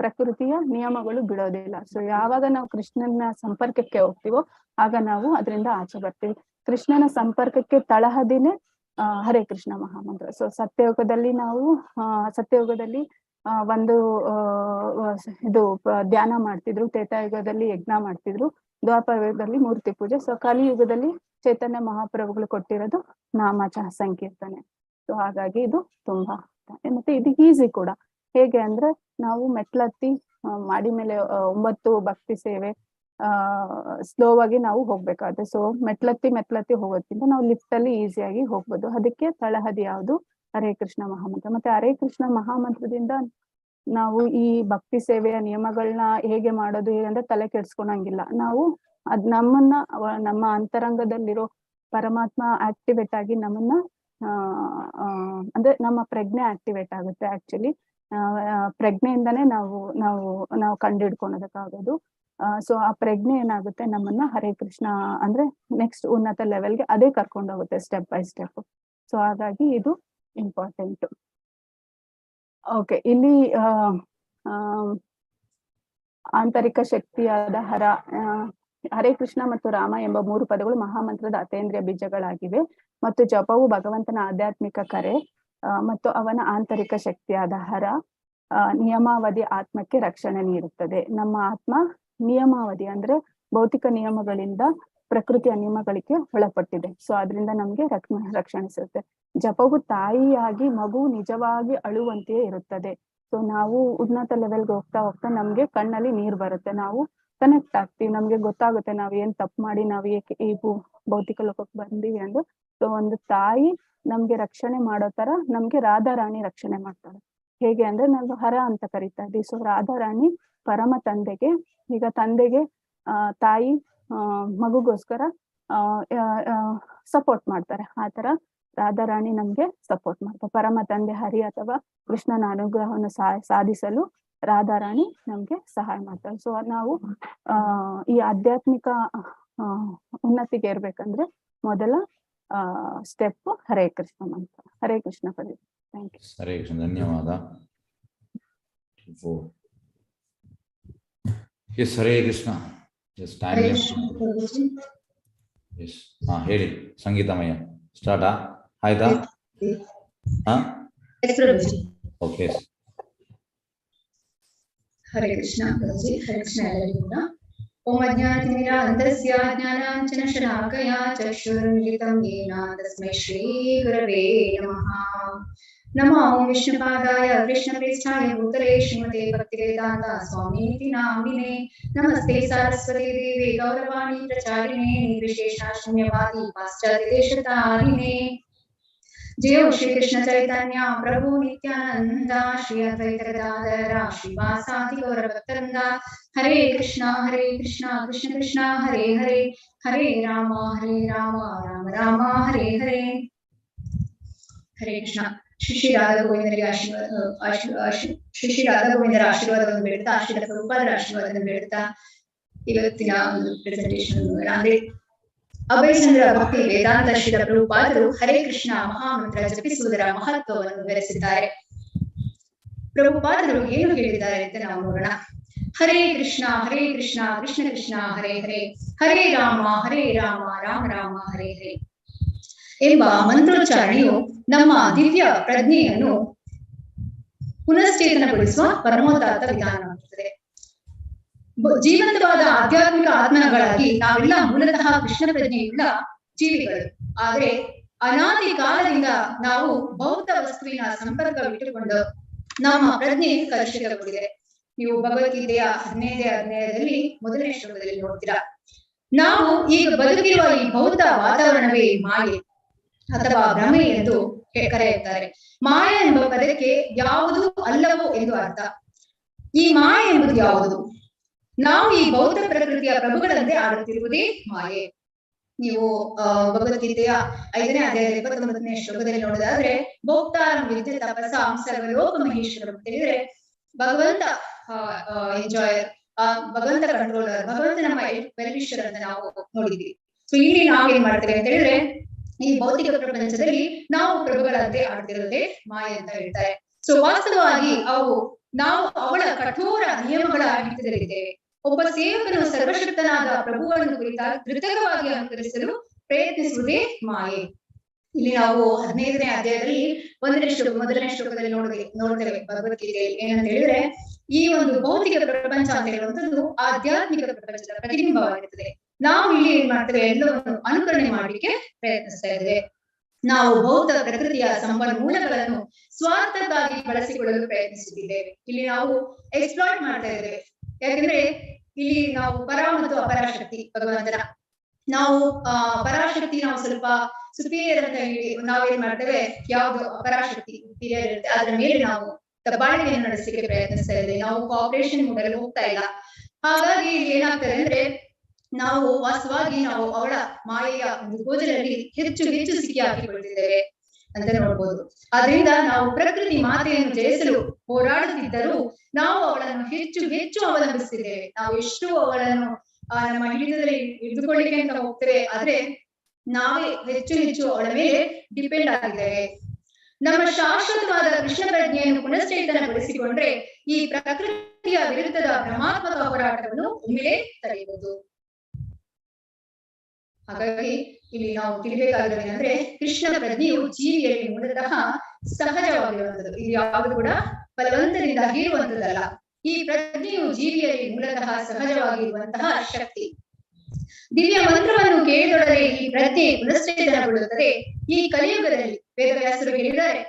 ಪ್ರಕೃತಿಯ ನಿಯಮಗಳು ಬಿಡೋದಿಲ್ಲ. ಸೊ ಯಾವಾಗ ನಾವು ಕೃಷ್ಣನ ಸಂಪರ್ಕಕ್ಕೆ ಹೋಗ್ತೀವೋ ಆಗ ನಾವು ಅದರಿಂದ ಆಚೆ ಬರ್ತೀವಿ. ಕೃಷ್ಣನ ಸಂಪರ್ಕಕ್ಕೆ ತಳಹದಿನೇ ಹರೇ ಕೃಷ್ಣ ಮಹಾಮಂತ್ರ. ಸೊ ಸತ್ಯಯುಗದಲ್ಲಿ ಒಂದು ಇದು ಧ್ಯಾನ ಮಾಡ್ತಿದ್ರು, ತ್ರೇತಾಯುಗದಲ್ಲಿ ಯಜ್ಞ ಮಾಡ್ತಿದ್ರು, ದ್ವಾಪರ ಯುಗದಲ್ಲಿ ಮೂರ್ತಿ ಪೂಜೆ. ಸೊ ಕಲಿಯುಗದಲ್ಲಿ ಚೈತನ್ಯ ಮಹಾಪ್ರಭುಗಳು ಕೊಟ್ಟಿರೋದು ನಾಮಚ ಸಂಕೀರ್ತನೆ. ಸೊ ಹಾಗಾಗಿ ಇದು ತುಂಬಾ ಮತ್ತೆ ಇದು ಈಸಿ ಕೂಡ. ಹೇಗೆ ಅಂದ್ರೆ ನಾವು ಮೆಟ್ಲತ್ತಿ ಮಾಡಿ ಮೇಲೆ 9 ಭಕ್ತಿ ಸೇವೆ ಸ್ಲೋವಾಗಿ ನಾವು ಹೋಗ್ಬೇಕಾಗುತ್ತೆ. ಸೊ ಮೆಟ್ಲತ್ತಿ ಹೋಗೋದ್ಕಿಂತ ನಾವು ಲಿಫ್ಟ್ ಅಲ್ಲಿ ಈಸಿಯಾಗಿ ಹೋಗ್ಬೋದು. ಅದಕ್ಕೆ ತಳಹದಿ ಯಾವುದು? ಹರೇ ಕೃಷ್ಣ ಮಹಾಮಂತ್ರ. ಮತ್ತೆ ಹರೇ ಕೃಷ್ಣ ಮಹಾಮಂತ್ರದಿಂದ ನಾವು ಈ ಭಕ್ತಿ ಸೇವೆಯ ನಿಯಮಗಳನ್ನ ಹೇಗೆ ಮಾಡೋದು ಅಂದ್ರೆ ತಲೆ ಕೆಡ್ಸ್ಕೊಳಂಗಿಲ್ಲ. ನಾವು ನಮ್ಮ ಅಂತರಂಗದಲ್ಲಿರೋ ಪರಮಾತ್ಮ ಆಕ್ಟಿವೇಟ್ ಆಗಿ ನಮ್ಮನ್ನ ಅಂದ್ರೆ ನಮ್ಮ ಪ್ರಜ್ಞೆ ಆಕ್ಟಿವೇಟ್ ಆಗುತ್ತೆ. ಆಕ್ಚುಲಿ ಪ್ರಜ್ಞೆಯಿಂದಾನೇ ನಾವು ಕಂಡುಹಿಡ್ಕೊಳೋದಕ್ಕಾಗೋದು. ಸೊ ಆ ಪ್ರಜ್ಞೆ ಏನಾಗುತ್ತೆ, ನಮ್ಮನ್ನ ಹರೇ ಕೃಷ್ಣ ಅಂದ್ರೆ ನೆಕ್ಸ್ಟ್ ಉನ್ನತ ಲೆವೆಲ್ಗೆ ಅದೇ ಕರ್ಕೊಂಡು ಹೋಗುತ್ತೆ ಸ್ಟೆಪ್ ಬೈ ಸ್ಟೆಪ್. ಸೊ ಹಾಗಾಗಿ ಇದು ಇಂಪಾರ್ಟೆಂಟ್. ಓಕೆ, ಇಲ್ಲಿ ಆಂತರಿಕ ಶಕ್ತಿಯಾದ ಹರೇ ಕೃಷ್ಣ ಮತ್ತು ರಾಮ ಎಂಬ 3 ಪದಗಳು ಮಹಾಮಂತ್ರದ ಅತೇಂದ್ರಿಯ ಬೀಜಗಳಾಗಿವೆ. ಮತ್ತು ಜಪವು ಭಗವಂತನ ಆಧ್ಯಾತ್ಮಿಕ ಕರೆ ಮತ್ತು ಅವನ ಆಂತರಿಕ ಶಕ್ತಿಯಾದ ನಿಯಮಾವಧಿ ಆತ್ಮಕ್ಕೆ ರಕ್ಷಣೆ ನೀಡುತ್ತದೆ. ನಮ್ಮ ಆತ್ಮ ನಿಯಮಾವಧಿ ಅಂದ್ರೆ ಭೌತಿಕ ನಿಯಮಗಳಿಂದ ಪ್ರಕೃತಿಯ ನಿಯಮಗಳಿಗೆ ಒಳಪಟ್ಟಿದೆ. ಸೊ ಅದರಿಂದ ನಮ್ಗೆ ರಕ್ಷಣೆ ಸಿಗುತ್ತೆ. ಜಪವು ತಾಯಿಯಾಗಿ ಮಗು ನಿಜವಾಗಿ ಅಳುವಂತೆಯೇ ಇರುತ್ತದೆ. ಸೊ ನಾವು ಉನ್ನತ ಲೆವೆಲ್ಗೆ ಹೋಗ್ತಾ ನಮ್ಗೆ ಕಣ್ಣಲ್ಲಿ ನೀರು ಬರುತ್ತೆ, ನಾವು ಕನೆಕ್ಟ್ ಆಗ್ತೀವಿ, ನಮ್ಗೆ ಗೊತ್ತಾಗುತ್ತೆ ನಾವು ಏನ್ ತಪ್ಪು ಮಾಡಿ ನಾವು ಏಕೆ ಈ ಭೌತಿಕ ಲೋಕಕ್ಕೆ ಬಂದೀವಿ ಅಂದ್ರೆ. ಸೊ ಒಂದು ತಾಯಿ ನಮ್ಗೆ ರಕ್ಷಣೆ ಮಾಡೋ ತರ ನಮ್ಗೆ ರಾಧಾರಾಣಿ ರಕ್ಷಣೆ ಮಾಡ್ತಾಳೆ. ಹೇಗೆ ಅಂದ್ರೆ ನಾವು ಹರ ಅಂತ ಕರಿತಾ ಇದ್ದೀವಿ. ಸೊ ರಾಧಾರಾಣಿ ಪರಮ ತಂದೆಗೆ, ಈಗ ತಂದೆಗೆ ತಾಯಿ ಮಗುಗೋಸ್ಕರ ಸಪೋರ್ಟ್ ಮಾಡ್ತಾರೆ, ಆ ತರ ರಾಧಾರಾಣಿ ನಮ್ಗೆ ಸಪೋರ್ಟ್ ಮಾಡ್ತಾರೆ. ಪರಮ ತಂದೆ ಹರಿ ಅಥವಾ ಕೃಷ್ಣನ ಅನುಗ್ರಹವನ್ನು ಸಾಧಿಸಲು ರಾಧಾರಾಣಿ ನಮ್ಗೆ ಸಹಾಯ ಮಾಡ್ತಾರೆ. ಸೊ ನಾವು ಈ ಆಧ್ಯಾತ್ಮಿಕ ಉನ್ನತಿಗೆ ಇರ್ಬೇಕಂದ್ರೆ ಮೊದಲ ಸ್ಟೆಪ್ ಹರೇ ಕೃಷ್ಣ ಮಂತ್ರ. ಹರೇ ಕೃಷ್ಣ ಪಡಿ. Thank you. ಹರೇ ಕೃಷ್ಣ, ಧನ್ಯವಾದ. Yes, Hare Krishna. Yes, time. Yes, ಹಾ ಹೇಳಿ ಸಂಗೀತಮಯ. ಸ್ಟಾರ್ಟಾ ಆಯ್ತಾ? ಹಾ, ಓಕೆ. ಹರೇ ಕೃಷ್ಣ ಗುರುಜಿ. ಹರೇ ಕೃಷ್ಣ ಎಲ್ಲರಿಗೂ. ಓಂ ಅಜ್ಞಾನತಿಮಿರಾಂಧಸ್ಯ ಜ್ಞಾನಾಂಜನಶಲಾಕಯಾ ಚಕ್ಷುರುನ್ಮಿಲಿತಂ ಯೇನ ತಸ್ಮೈ ಶ್ರೀ ಗುರವೇ ನಮಃ. ನಮೋ ವಿಷ್ಣುಪಾದಾಯ ಕೃಷ್ಣಪ್ರೇಷ್ಠಾಯ ಭೂತಲೇ ಶ್ರೀಮತೆ ಭಕ್ತಿವೇದಾಂತ ಸ್ವಾಮಿನಿತಿ ನಾಮಿನೇ. ನಮಸ್ತೆ ಸರಸ್ವತಿ ದೇವಿ ಗೌರವಾಣಿ ಪ್ರಚಾರಿಣೇ ನಿರ್ವಿಶೇಷ ಶೂನ್ಯವಾದಿ ಪಾಶ್ಚಾತ್ಯ ದೇಶತಾರಿಣೇ. जय श्री कृष्ण चैतन्य प्रभु नित्यानंद श्री अद्वैत गदाधर श्रीवासादि गौर भक्तवृंद. हरे कृष्णा कृष्ण कृष्ण हरे हरे, हरे राम राम राम हरे हरे. हरे कृष्ಣ. ಶ್ರೀ ರಾಧಾ ಗೋವಿಂದರಿಗೆ ಶ್ರೀ ರಾಧಾ ಗೋವಿಂದರ ಆಶೀರ್ವಾದವನ್ನು ಬೇಡ್ತಾ, ಶ್ರೀ ಪ್ರಭುಪಾದರ ಆಶೀರ್ವಾದವನ್ನು ಬೇಡ್ತಾ ಇವತ್ತಿನ ಒಂದು ಪ್ರೆಸೆಂಟೇಷನ್ ಅಂದ್ರೆ ಅಭಯಚಂದ್ರ ಭಕ್ತಿ ವೇದಾಂತ ಶ್ರೀಲ ಪ್ರಭುಪಾದರು ಹರೇ ಕೃಷ್ಣ ಮಹಾಮಂತ್ರ ಜಪಿಸುವುದರ ಮಹತ್ವವನ್ನು ವಿವರಿಸಿದ್ದಾರೆ. ಪ್ರಭುಪಾದರು ಏನು ಹೇಳಿದ್ದಾರೆ ಅಂತ ನಾವು ನೋಡೋಣ. ಹರೇ ಕೃಷ್ಣ ಕೃಷ್ಣ ಕೃಷ್ಣ ಹರೇ ಹರೇ, ಹರೇ ರಾಮ ರಾಮ ರಾಮ ಹರೇ ಹರೇ ಎಂಬ ಮಂತ್ರೋಚ್ಚಾರಣೆಯು ನಮ್ಮ ದಿವ್ಯ ಪ್ರಜ್ಞೆಯನ್ನು ಪುನಶ್ಚೇತನಗೊಳಿಸುವ ಪರಮೋದಾತ್ತ ವಿಧಾನವಾಗುತ್ತದೆ. ಜೀವಂತವಾದ ಆಧ್ಯಾತ್ಮಿಕ ಆತ್ಮಗಳಾಗಿ ನಾವೆಲ್ಲ ಮೂಲತಃ ಕೃಷ್ಣ ಪ್ರಜ್ಞೆಯುಳ್ಳ ಜೀವಿಗಳು. ಆದರೆ ಅನಾದಿ ಕಾಲದಿಂದ ನಾವು ಭೌತ ವಸ್ತುವಿನ ಸಂಪರ್ಕವಿಟ್ಟುಕೊಂಡು ನಮ್ಮ ಪ್ರಜ್ಞೆ ಕಲುಷಿತಗೊಂಡಿದೆ. ನೀವು ಭಗವದ್ಗೀತೆಯ 15ನೇ ಅಧ್ಯಾಯದಲ್ಲಿ 1ನೇ ಶ್ಲೋಕದಲ್ಲಿ ನೋಡ್ತೀರಾ. ನಾವು ಈಗ ಬದುಕಿರುವ ಈ ಭೌತ ವಾತಾವರಣವೇ ಮಾಯೆ ಅಥವಾ ಭ್ರಮೆ ಎಂದು ಕರೆಯುತ್ತಾರೆ. ಮಾಯೆ ಎಂಬ ಪದಕ್ಕೆ ಯಾವುದು ಅಲ್ಲವೋ ಎಂದು ಅರ್ಥ. ಈ ಮಾಯೆ ಎಂಬುದು ಯಾವುದು? ನಾವು ಈ ಭೌತ ಪ್ರಕೃತಿಯ ಪ್ರಭುಗಳಂತೆ ಆಡುತ್ತಿರುವುದೇ ಮಾಯೆ. ನೀವು ಭಗವದ್ಗೀತೆಯ 5ನೇ ಅಧ್ಯಾಯದ 29ನೇ ಶ್ಲೋಕದಲ್ಲಿ ನೋಡೋದಾದ್ರೆ, ಭೋಕ್ತಾರಂ ವಿದ್ಯೆ ತಪಸ ಸರ್ವಲೋಕ ಮಹೇಶ್ವರ ಅಂತ ಹೇಳಿದ್ರೆ ಭಗವಂತ ಎಂಜಾಯರ್, ಭಗವಂತ ಕಂಟ್ರೋಲರ್, ಭಗವಂತ ನಮ್ಮ ವೆಲ್ವಿಷರ್ ಅಂತ ನಾವು ನೋಡಿದ್ವಿ. ಸೊ ಇಲ್ಲಿ ನಾವೇನ್ ಮಾಡ್ತೇವೆ ಅಂತ ಹೇಳಿದ್ರೆ, ಈ ಭೌತಿಕ ಪ್ರಪಂಚದಲ್ಲಿ ನಾವು ಪ್ರಭುಗಳಂತೆ ಆಡ್ತಿರೋದೇ ಮಾಯೆ ಅಂತ ಹೇಳ್ತಾರೆ. ಸೊ ವಾಸ್ತವವಾಗಿ ನಾವು ಅವಳ ಕಠೋರ ನಿಯಮಗಳ ಹಿಡಿತದಲ್ಲಿದ್ದೇವೆ. ಒಬ್ಬ ಸೇವಕನು ಸರ್ವಶಕ್ತನಾದ ಪ್ರಭುವನ್ನು ಕುರಿತ ಕೃತಕವಾಗಿ ಅನುಕರಿಸಲು ಪ್ರಯತ್ನಿಸುವುದೇ ಮಾಯೆ. ಇಲ್ಲಿ ನಾವು 15ನೇ ಅಧ್ಯಾಯದಲ್ಲಿ 1ನೇ ಶ್ಲೋಕದಲ್ಲಿ ನೋಡ್ತೇವೆ ಭಗವದ್ಗೀತೆಯಲ್ಲಿ ಏನಂತ ಹೇಳಿದ್ರೆ, ಈ ಒಂದು ಭೌತಿಕ ಪ್ರಪಂಚ ಅಂತ ಹೇಳುವಂಥದ್ದು ಆಧ್ಯಾತ್ಮಿಕ ಪ್ರಪಂಚದ ಪ್ರತಿಬಿಂಬವಾಗಿರುತ್ತದೆ. ನಾವು ಇಲ್ಲಿ ಏನ್ ಮಾಡ್ತೇವೆ, ಎಲ್ಲವನ್ನು ಅನುಕರಣೆ ಮಾಡಲಿಕ್ಕೆ ಪ್ರಯತ್ನಿಸ್ತಾ ಇದ್ದೇವೆ. ನಾವು ಭೌತ ಪ್ರಕೃತಿಯ ಸಂಪನ್ಮೂಲಗಳನ್ನು ಸ್ವಾರ್ಥಕ್ಕಾಗಿ ಬಳಸಿಕೊಳ್ಳಲು ಪ್ರಯತ್ನಿಸುತ್ತಿದ್ದೇವೆ. ಇಲ್ಲಿ ನಾವು ಎಕ್ಸ್ಪ್ಲಾಯ್ಟ್ ಮಾಡ್ತಾ ಇದ್ದೇವೆ. ಯಾಕಂದ್ರೆ ಇಲ್ಲಿ ನಾವು ಪರ ಮತ್ತು ಅಪರಾಶಕ್ತಿ ಭಗವಂತನ, ನಾವು ಪರಾಶಕ್ತಿ ನಾವು ಸ್ವಲ್ಪ ಸುಪೀರಿಯರ್ ಅಂತ ಹೇಳಿ ನಾವೇನ್ ಮಾಡ್ತೇವೆ, ಯಾವ್ದು ಅಪರಾಶಕ್ತಿ ಸುಪೀರಿಯರ್ ಇರುತ್ತೆ ಅದರ ಮೇಲೆ ನಾವು ದಬ್ಬಾಳಿಕೆಯನ್ನು ನಡೆಸಲಿಕ್ಕೆ ಪ್ರಯತ್ನಿಸ್ತಾ ಇದ್ದೇವೆ. ನಾವು ಕೋಆಪರೇಷನ್ ಮಾಡಲು ಹೋಗ್ತಾ ಇಲ್ಲ. ಹಾಗಾಗಿ ಇಲ್ಲಿ ಏನಾಗ್ತದೆ ಅಂದ್ರೆ, ನಾವು ವಾಸ್ತವವಾಗಿ ನಾವು ಅವಳ ಮಾಯೆಯ ಒಂದು ಗೋಜಲಲ್ಲಿ ಹೆಚ್ಚು ಸಿಕ್ಕಿ ಹಾಕಿಕೊಳ್ತಿದ್ದೇವೆ ಅಂತ ನೋಡ್ಬೋದು. ಆದ್ರಿಂದ ನಾವು ಪ್ರಕೃತಿ ಮಾತೆಯನ್ನು ಜಯಿಸಲು ಹೋರಾಡುತ್ತಿದ್ದರೂ ನಾವು ಅವಳನ್ನು ಹೆಚ್ಚು ಅವಲಂಬಿಸ್ತಿದ್ದೇವೆ. ನಾವು ಎಷ್ಟು ಅವಳನ್ನು ನಮ್ಮ ಹಿಡಿತದಲ್ಲಿ ಹಿಡಿದುಕೊಳ್ಳಿಕ್ಕೆ ಅಂತ ಹೋಗ್ತೇವೆ, ಆದ್ರೆ ನಾವೇ ಹೆಚ್ಚು ಅವಳ ಮೇಲೆ ಡಿಪೆಂಡ್ ಆಗಿದ್ದೇವೆ. ನಮ್ಮ ಶಾಶ್ವತವಾದ ಕೃಷ್ಣ ಪ್ರಜ್ಞೆಯನ್ನು ಪುನಶ್ಚೇತನಗೊಳಿಸಿಕೊಂಡ್ರೆ ಈ ಪ್ರಕೃತಿಯ ವಿರುದ್ಧದ ಭ್ರಮಾತ್ಮಕ ಹೋರಾಟವನ್ನು ಒಮ್ಮೆಲೇ ತಡೆಯಬಹುದು. ಹಾಗಾಗಿ ಇಲ್ಲಿ ನಾವು ತಿಳಿಬೇಕಾಗಿರೋದೇನೆಂದ್ರೆ, ಕೃಷ್ಣ ಪ್ರಜ್ಞೆಯು ಜೀವಿಯಲ್ಲಿ ಮೂಲತಃ ಸಹಜವಾಗಿರುವಂಥದ್ದು. ಇದು ಯಾವುದು ಕೂಡ ಬಲವಂತದಿಂದ ಹೀರುವಂಥದ್ದಲ್ಲ. ಈ ಪ್ರಜ್ಞೆಯು ಜೀವಿಯಲ್ಲಿ ಮೂಲತಃ ಸಹಜವಾಗಿರುವಂತಹ ಶಕ್ತಿ. ದಿವ್ಯ ಮಂತ್ರವನ್ನು ಕೇಳಿದೊಡನೆ ಈ ಪ್ರಜ್ಞೆ ಪುನಶ್ಚೇತನಗೊಳ್ಳುತ್ತದೆ. ಈ ಕಲಿಯುಗದಲ್ಲಿ ವೇದವ್ಯಾಸರು ಹೇಳಿದ್ದಾರೆ,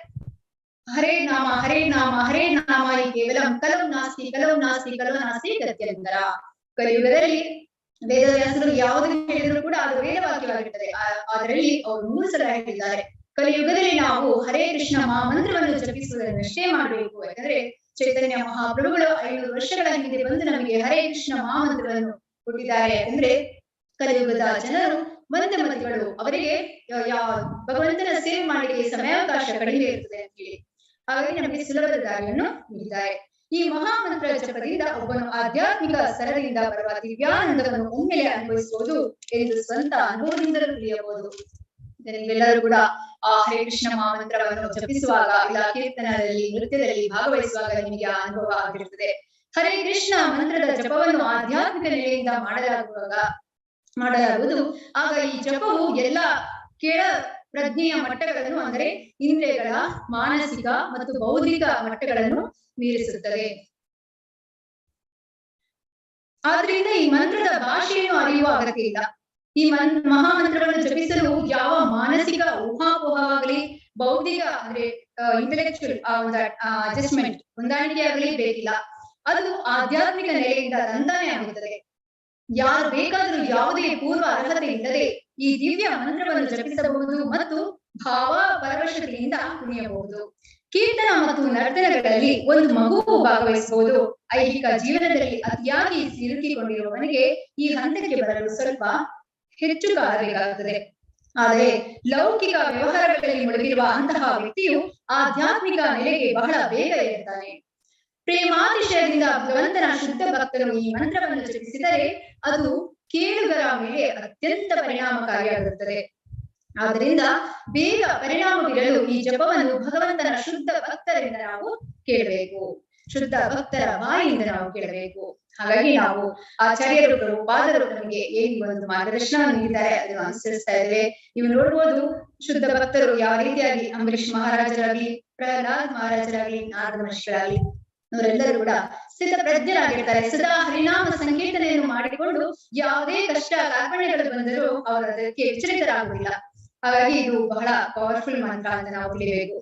ಹರೇ ನಾಮ ಹರೇ ನಾಮ ಹರೇ ನಾಮ ಈ ಕೇವಲಂ ಕಲವು ನಾಸ್ತಿ ಗತ್ಯಂತರ. ಕಲಿಯುಗದಲ್ಲಿ ವೇದವ್ಯಾಸರು ಯಾವುದನ್ನು ಹೇಳಿದ್ರು ಕೂಡ ಅದು ವೇದವಾಕ್ಯವಾಗಿರ್ತದೆ. ಅದರಲ್ಲಿ ಅವರು 3 ಸಲ ಹೇಳಿದ್ದಾರೆ, ಕಲಿಯುಗದಲ್ಲಿ ನಾವು ಹರೇ ಕೃಷ್ಣ ಮಹಾಮಂತ್ರವನ್ನು ಜಪಿಸುವುದನ್ನು ನಿಶ್ಚಯ ಮಾಡಬೇಕು. ಯಾಕಂದ್ರೆ ಚೈತನ್ಯ ಮಹಾಪ್ರಭುಗಳು 500 ವರ್ಷಗಳ ಹಿಂದೆ ಬಂದು ನಮಗೆ ಹರೇ ಕೃಷ್ಣ ಮಹಾಮಂತ್ರವನ್ನು ಕೊಟ್ಟಿದ್ದಾರೆ. ಯಾಕಂದ್ರೆ ಕಲಿಯುಗದ ಜನರು ಮಂದಮತಿಗಳು, ಅವರಿಗೆ ಭಗವಂತನ ಸೇವೆ ಮಾಡಲಿಕ್ಕೆ ಸಮಯಾವಕಾಶ ಕಡಿಮೆ ಇರ್ತದೆ ಅಂತ ಹೇಳಿ. ಹಾಗಾಗಿ ನಮಗೆ ಸುಲಭದ ದಾರಿಯನ್ನು ನೀಡಿದ್ದಾರೆ. ಈ ಮಹಾಮಂತ್ರ ಜಪದಿಂದ ಒಬ್ಬನು ಆಧ್ಯಾತ್ಮಿಕ ಸ್ತರದಿಂದ ಬರುವ ದಿವ್ಯಾನಂದವನ್ನು ಒಮ್ಮೆಲೆ ಅನುಭವಿಸುವುದು ಎಂದು ಸ್ವಂತ ಅನುಭವದಿಂದಲೂ ತಿಳಿಯಬಹುದು. ನೀವೆಲ್ಲರೂ ಕೂಡ ಆ ಹರೇ ಕೃಷ್ಣ ಮಹಾಮಂತ್ರವನ್ನು ಜಪಿಸುವಾಗ ಇಲ್ಲ ಕೀರ್ತನದಲ್ಲಿ ನೃತ್ಯದಲ್ಲಿ ಭಾಗವಹಿಸುವಾಗ ನಿಮಗೆ ಆ ಅನುಭವ ಆಗಿರುತ್ತದೆ. ಹರೇ ಕೃಷ್ಣ ಮಂತ್ರದ ಜಪವನ್ನು ಆಧ್ಯಾತ್ಮಿಕ ನೆಲೆಯಿಂದ ಮಾಡಲಾಗುವುದು. ಆಗ ಈ ಜಪವು ಎಲ್ಲ ಕೆಳ ಪ್ರಜ್ಞೆಯ ಮಟ್ಟಗಳನ್ನು ಅಂದರೆ ಇಂದ್ರಿಯಗಳ ಮಾನಸಿಕ ಮತ್ತು ಬೌದ್ಧಿಕ ಮಟ್ಟಗಳನ್ನು ಮೀರಿಸುತ್ತದೆ. ಆದ್ರಿಂದ ಈ ಮಂತ್ರದ ಭಾಷೆಯನ್ನು ಅರಿಯುವ ಅಗತ್ಯ ಇಲ್ಲ. ಈ ಮಹಾಮಂತ್ರವನ್ನು ಜಪಿಸಲು ಯಾವ ಮಾನಸಿಕ ಊಹಾಪೋಹವಾಗಲಿ ಬೌದ್ಧಿಕ ಅಂದ್ರೆ ಇಂಟೆಲೆಕ್ಚುಯಲ್ ಅಡ್ಜಸ್ಟ್ಮೆಂಟ್ ಹೊಂದಾಣಿಕೆ ಆಗಲಿ ಬೇಕಿಲ್ಲ. ಅದು ಆಧ್ಯಾತ್ಮಿಕ ನೆಲೆಯಿಂದ ತಂತಾನೆ ಆಗುತ್ತದೆ. ಯಾರು ಬೇಕಾದರೂ ಯಾವುದೇ ಪೂರ್ವ ಅರ್ಹತೆ ಇಲ್ಲದೆ ಈ ದಿವ್ಯ ಮಂತ್ರವನ್ನು ಜಪಿಸಬಹುದು ಮತ್ತು ಭಾವ ಪರವಶತೆಯಿಂದ ಕುಣಿಯಬಹುದು. ಕೀರ್ತನ ಮತ್ತು ನರ್ತನಗಳಲ್ಲಿ ಒಂದು ಮಗುವು ಭಾಗವಹಿಸಬಹುದು. ಐಹಿಕ ಜೀವನದಲ್ಲಿ ಅತಿಯಾಗಿ ಸಿಲುಕಿಕೊಂಡಿರುವವನಿಗೆ ಈ ಹಂತಕ್ಕೆ ಬರಲು ಸ್ವಲ್ಪ ಹೆಚ್ಚು ಕಾಲ ಬೇಕಾಗುತ್ತದೆ. ಆದರೆ ಲೌಕಿಕ ವ್ಯವಹಾರಗಳಲ್ಲಿ ಮುಳುಗಿರುವ ಅಂತಹ ವ್ಯಕ್ತಿಯು ಆಧ್ಯಾತ್ಮಿಕ ನೆಲೆಗೆ ಬಹಳ ಬೇಗ ಏರುತ್ತಾನೆ. ಪ್ರೇಮಾತಿಶಯದಿಂದ ಭಗವಂತನ ಶುದ್ಧ ಭಕ್ತರು ಈ ಮಂತ್ರವನ್ನು ಜಪಿಸಿದರೆ ಅದು ಕೇಳುಗರ ಮೇಲೆ ಅತ್ಯಂತ ಪರಿಣಾಮಕಾರಿಯಾಗಿರುತ್ತದೆ. ಆದ್ದರಿಂದ ಬೇಗ ಪರಿಣಾಮ ಬೀರಲು ಈ ಜಪವನ್ನು ಭಗವಂತನ ಶುದ್ಧ ಭಕ್ತರಿಂದ ನಾವು ಕೇಳಬೇಕು, ಶುದ್ಧ ಭಕ್ತರ ಬಾಯಿಯಿಂದ ನಾವು ಕೇಳಬೇಕು. ಹಾಗಾಗಿ ನಾವು ಆಚಾರ್ಯರು ಪಾದರು ನಮಗೆ ಏನು ಒಂದು ಮಾರ್ಗದರ್ಶನ ನೀಡಿದ್ದಾರೆ ಅದನ್ನು ಅನುಸರಿಸ್ತಾ ಇದ್ದೇವೆ. ನೀವು ನೋಡ್ಬೋದು ಶುದ್ಧ ಭಕ್ತರು ಯಾವ ರೀತಿಯಾಗಿ ಅಂಬರೀಷ್ ಮಹಾರಾಜರಾಗ್ಲಿ, ಪ್ರಹ್ಲಾದ್ ಮಹಾರಾಜರಾಗ್ಲಿ, ನಾರದ ಮಹರ್ಷಿಗಳಾಗ್ಲಿ ಅವರೆಲ್ಲರೂ ಕೂಡ ಸ್ಥಿತ ಪ್ರಜ್ಞರಾಗಿರ್ತಾರೆ. ಸದಾ ಹರಿನಾಮ ಸಂಕೀರ್ತನೆಯನ್ನು ಮಾಡಿಕೊಂಡು ಯಾವುದೇ ಕಷ್ಟ ಕಾರ್ಪಣ್ಯಗಳು ಬಂದರೂ ಅವರು ಅದಕ್ಕೆ ವಿಚಲಿತರಾಗುವುದಿಲ್ಲ. ಹಾಗಾಗಿ ಇದು ಬಹಳ ಪವರ್ಫುಲ್ ಮಂತ್ರ ಅಂತ ನಾವು ತಿಳಿಯಬೇಕು.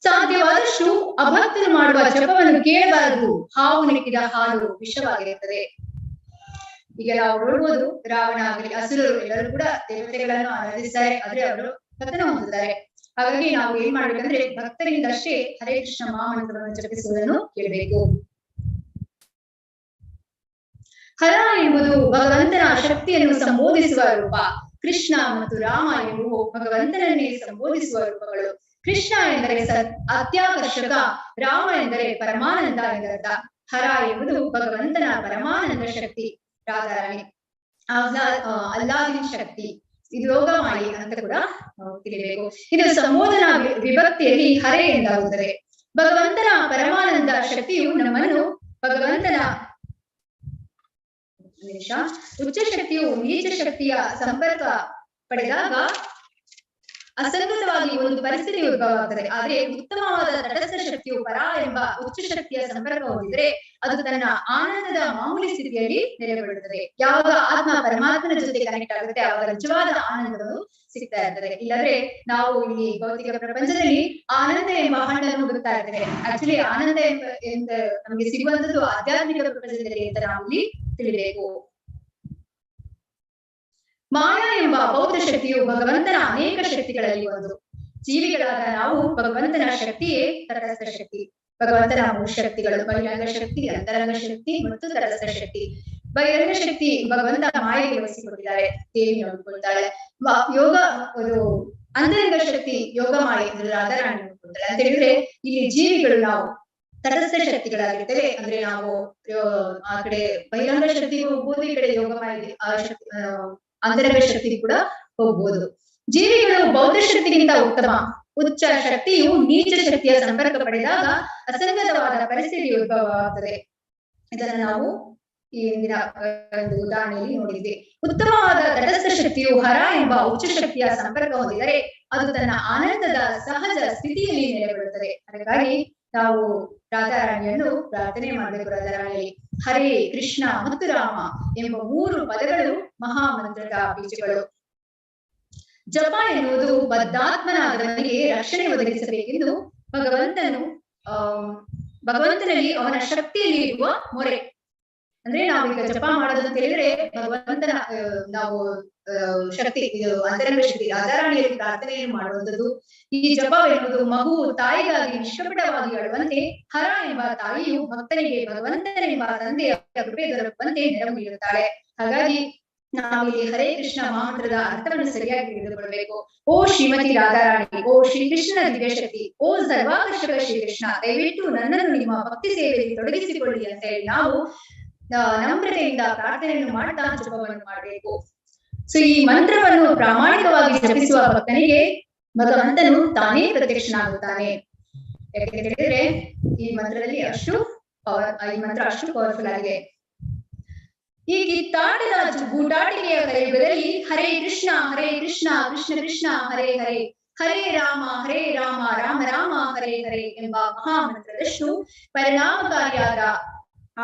ಸಾಧ್ಯವಾದಷ್ಟು ಅಭಕ್ತರು ಮಾಡುವ ಜಪವನ್ನು ಕೇಳಬಾರದು. ಹಾವು ನೆಕ್ಕಿದ ಹಾಲು ವಿಷವಾಗಿರುತ್ತದೆ. ಈಗ ನಾವು ನೋಡ್ಬೋದು ರಾವಣ ಆಗಲಿ ಅಸುರರು ಎಲ್ಲರೂ ಕೂಡ ದೇವತೆಗಳನ್ನು ಆರಾಧಿಸ್ತಾರೆ, ಆದ್ರೆ ಅವರು ಪತನ ಹೊಂದುತ್ತಾರೆ. ಹಾಗಾಗಿ ನಾವು ಏನ್ ಮಾಡ್ಬೇಕಂದ್ರೆ ಭಕ್ತರಿಂದ ಅಷ್ಟೇ ಹರೇ ಕೃಷ್ಣ ಮಹಾಮಂತ್ರವನ್ನು ಜಪಿಸುವುದನ್ನು ಕೇಳಬೇಕು. ಹರ ಎಂಬುದು ಭಗವಂತನ ಶಕ್ತಿಯನ್ನು ಸಂಬೋಧಿಸುವ ರೂಪ. ಕೃಷ್ಣ ಮತ್ತು ರಾಮ ಎಂಬುವು ಭಗವಂತನನ್ನೇ ಸಂಬೋಧಿಸುವ ರೂಪಗಳು. ಕೃಷ್ಣ ಎಂದರೆ ಅತ್ಯಾಕರ್ಷಕ, ರಾಮ ಎಂದರೆ ಪರಮಾನಂದ ಎಂದರ್ಥ. ಹರ ಎಂಬುದು ಭಗವಂತನ ಪರಮಾನಂದ ಶಕ್ತಿ, ರಾಧಾರಾಣಿ ಅಲ್ಲಾದಿನ ಶಕ್ತಿ, ಇದು ಯೋಗಮಾಯಿ ಅಂತ ಕೂಡ ನಾವು ತಿಳಿಬೇಕು. ಇದು ಸಂಬೋಧನಾ ವಿಭಕ್ತಿಯಲ್ಲಿ ಹರೆ ಎಂದಾಗುತ್ತದೆ. ಭಗವಂತನ ಪರಮಾನಂದ ಶಕ್ತಿಯು ನಮ್ಮನ್ನು ಭಗವಂತನ ಉಚ್ಚ ಶಕ್ತಿಯು ನೀಚ ಶಕ್ತಿಯ ಸಂಪರ್ಕ ಪಡೆದಾಗ ಅಸಂಗತವಾಗಿ ಒಂದು ಪರಿಸ್ಥಿತಿ ಉದ್ಭವವಾಗುತ್ತದೆ. ಆದರೆ ಉತ್ತಮವಾದ ತಟಸ್ಥ ಶಕ್ತಿಯು ಪರ ಎಂಬ ಉಚ್ಚ ಶಕ್ತಿಯ ಸಂಪರ್ಕ ಹೊಂದಿದ್ರೆ ಅದು ತನ್ನ ಆನಂದದ ಮಾಮೂಲಿ ಸ್ಥಿತಿಯಲ್ಲಿ ನೆಲೆಗೊಳ್ಳುತ್ತದೆ. ಯಾವಾಗ ಆತ್ಮ ಪರಮಾತ್ಮನ ಜೊತೆ ಕನೆಕ್ಟ್ ಆಗುತ್ತೆ ಆವಾಗ ನಿಜವಾದ ಆನಂದಗಳು ಸಿಗ್ತಾ ಇರ್ತದೆ. ಇಲ್ಲದ್ರೆ ನಾವು ಇಲ್ಲಿ ಭೌತಿಕ ಪ್ರಪಂಚದಲ್ಲಿ ಆನಂದ ಎಂಬ ಹಣ್ಣನ್ನು ಹುಡುಕ್ತಾ ಇರ್ತೇವೆ. ಆಕ್ಚುಲಿ ಆನಂದ ಎಂಬ ನಮಗೆ ಸಿಗುವಂತದ್ದು ಆಧ್ಯಾತ್ಮಿಕ ಪ್ರಪಂಚದಲ್ಲಿ ಅಂತ ನಾವು ಇಲ್ಲಿ ತಿಳಿಬೇಕು. ಮಾಯಾ ಎಂಬ ಬೌದ್ಧ ಶಕ್ತಿಯು ಭಗವಂತನ ಅನೇಕ ಶಕ್ತಿಗಳಲ್ಲಿ ಒಂದು. ಜೀವಿಗಳಾದ ನಾವು ಭಗವಂತನ ಶಕ್ತಿಯೇ ತಟಸ್ಥ ಶಕ್ತಿ. ಭಗವಂತನ ಮೂರು ಶಕ್ತಿಗಳು ಬಹಿರಂಗ ಶಕ್ತಿ, ಅಂತರಂಗ ಶಕ್ತಿ ಮತ್ತು ತಟಸ್ಥ ಶಕ್ತಿ. ಬಹಿರಂಗ ಶಕ್ತಿ ಭಗವಂತ ಮಾಯೆಗೆ ವಹಿಸಿಕೊಟ್ಟಿದ್ದಾರೆ, ದೇವಿ ನೋಡಿಕೊಳ್ತಾಳೆ. ಯೋಗ ಒಂದು ಅಂತರಂಗ ಶಕ್ತಿ ಯೋಗ ಮಾಯೆ ರಾಧಾರಾಣಿ ನೋಡ್ಕೊಳ್ತಾಳೆ. ಅಂತ ಹೇಳಿದ್ರೆ ಇಲ್ಲಿ ಜೀವಿಗಳು ನಾವು ತಟಸ್ಥ ಶಕ್ತಿಗಳಾಗಿರ್ತೇವೆ. ಅಂದ್ರೆ ನಾವು ಆ ಕಡೆ ಬಹಿರಂಗ ಶಕ್ತಿಗೂ ಹೋಗ್ಬೋದು, ಈ ಕಡೆ ಯೋಗ ಮಾಯೆ ಆ ಶಕ್ತಿ ಅಂತರಂಗ ಶಕ್ತಿ ಕೂಡ ಹೋಗ್ಬೋದು. ಜೀವಿಗಳು ಬೌದ್ಧ ಶಕ್ತಿಗಿಂತ ಉತ್ತಮ. ಉಚ್ಚ ಶಕ್ತಿಯು ನೀಚ ಶಕ್ತಿಯ ಸಂಪರ್ಕ ಪಡೆದಾಗ ಅಸಂಗತವಾದ ಪರಿಸ್ಥಿತಿ ಉದ್ಭವವಾಗುತ್ತದೆ. ಇದನ್ನು ನಾವು ಈ ಹಿಂದಿನ ಒಂದು ಉದಾಹರಣೆಯಲ್ಲಿ ನೋಡಿದ್ವಿ. ಉತ್ತಮವಾದ ತಟಸ್ಥ ಶಕ್ತಿಯು ಹರ ಎಂಬ ಉಚ್ಚ ಶಕ್ತಿಯ ಸಂಪರ್ಕ ಹೊಂದಿದರೆ ಅದು ತನ್ನ ಆನಂದದ ಸಹಜ ಸ್ಥಿತಿಯಲ್ಲಿ ನೆಲೆಗೊಳ್ಳುತ್ತದೆ. ಅದಕ್ಕಾಗಿ ನಾವು ರಾಧಾರಾಣಿಯನ್ನು ಪ್ರಾರ್ಥನೆ ಮಾಡಬೇಕು. ರಾಧಾರಾಣಿಯಲ್ಲಿ ಹರೇ ಕೃಷ್ಣ ಮತ್ತು ರಾಮ ಎಂಬ 3 ಪದಗಳು ಮಹಾಮಂತ್ರದ ಬೀಜಗಳು. ಜಪ ಎನ್ನುವುದು ಬದ್ಧಾತ್ಮನಾದವನಿಗೆ ರಕ್ಷಣೆ ಒದಗಿಸಬೇಕೆಂದು ಭಗವಂತನಲ್ಲಿ ಅವನ ಶಕ್ತಿಯಲ್ಲಿ ಇರುವ ಮೊರೆ. ಅಂದ್ರೆ ನಾವೀಗ ಜಪ ಮಾಡೋದು ಅಂತ ಹೇಳಿದ್ರೆ ಭಗವಂತನ ನಾವು ಶಕ್ತಿ, ಇದು ಅಂತರಂಗ ಶಕ್ತಿ ರಾಧಾರಾಣಿಯಲ್ಲಿ ಪ್ರಾರ್ಥನೆಯನ್ನು ಮಾಡುವಂಥದ್ದು. ಈ ಜಪ ಎನ್ನುವುದು ಮಗು ತಾಯಿಗಾಗಿ ನಿಷ್ಕಪಟವಾಗಿ ಅಳುವಂತೆ ಹರ ಎಂಬ ತಾಯಿಯು ಭಕ್ತನಿಗೆ ಭಗವಂತನೆಂಬ ತಂದೆಯ ಕೃಪೆ ದೊರಕುವಂತೆ ನೆರವು ನೀಡುತ್ತಾಳೆ. ಹಾಗಾಗಿ ನಾವಿಲ್ಲಿ ಹರೇ ಕೃಷ್ಣ ಮಹಾಮಂತ್ರದ ಅರ್ಥವನ್ನು ಸರಿಯಾಗಿ ತಿಳಿದುಕೊಳ್ಬೇಕು. ಓ ಶ್ರೀಮತಿ ರಾಧಾರಾಣಿ, ಓ ಶ್ರೀಕೃಷ್ಣನ ದಿವ್ಯಶಕ್ತಿ, ಓ ಸರ್ವಾಕರ್ಷಕ ಶ್ರೀಕೃಷ್ಣ, ದಯವಿಟ್ಟು ನನ್ನನ್ನು ನಿಮ್ಮ ಭಕ್ತಿ ಸೇವೆಯಲ್ಲಿ ತೊಡಗಿಸಿಕೊಳ್ಳಿ ಅಂತ ಹೇಳಿ ನಾವು ನಮ್ರತೆಯಿಂದ ಪ್ರಾರ್ಥನೆಯನ್ನು ಮಾಡ್ತಾ ಜಪವನ್ನು ಮಾಡಬೇಕು. ಸೊ ಈ ಮಂತ್ರವನ್ನು ಪ್ರಾಮಾಣಿಕವಾಗಿ ಜಪಿಸುವ ಭಕ್ತನಿಗೆ ಭಗವಂತನು ತಾನೇ ಪ್ರತ್ಯಕ್ಷನಾಗುತ್ತಾನೆ. ಯಾಕೆ ಹೇಳಿದ್ರೆ ಈ ಮಂತ್ರದಲ್ಲಿ ಈ ಮಂತ್ರ ಅಷ್ಟು ಪವರ್ಫುಲ್ ಆಗಿದೆ. ಈ ಕಿತ್ತಾಟದ ಗೂಟಾಟಿಕೆಯ ಕಲಿಯುಗದಲ್ಲಿ ಹರೇ ಕೃಷ್ಣ ಕೃಷ್ಣ ಕೃಷ್ಣ ಹರೇ ಹರೇ, ಹರೇ ರಾಮ ರಾಮ ರಾಮ ಹರೇ ಹರೇ ಎಂಬ ಮಹಾಮಂತ್ರದಷ್ಟು ಪರಿಣಾಮಕಾರಿಯಾದ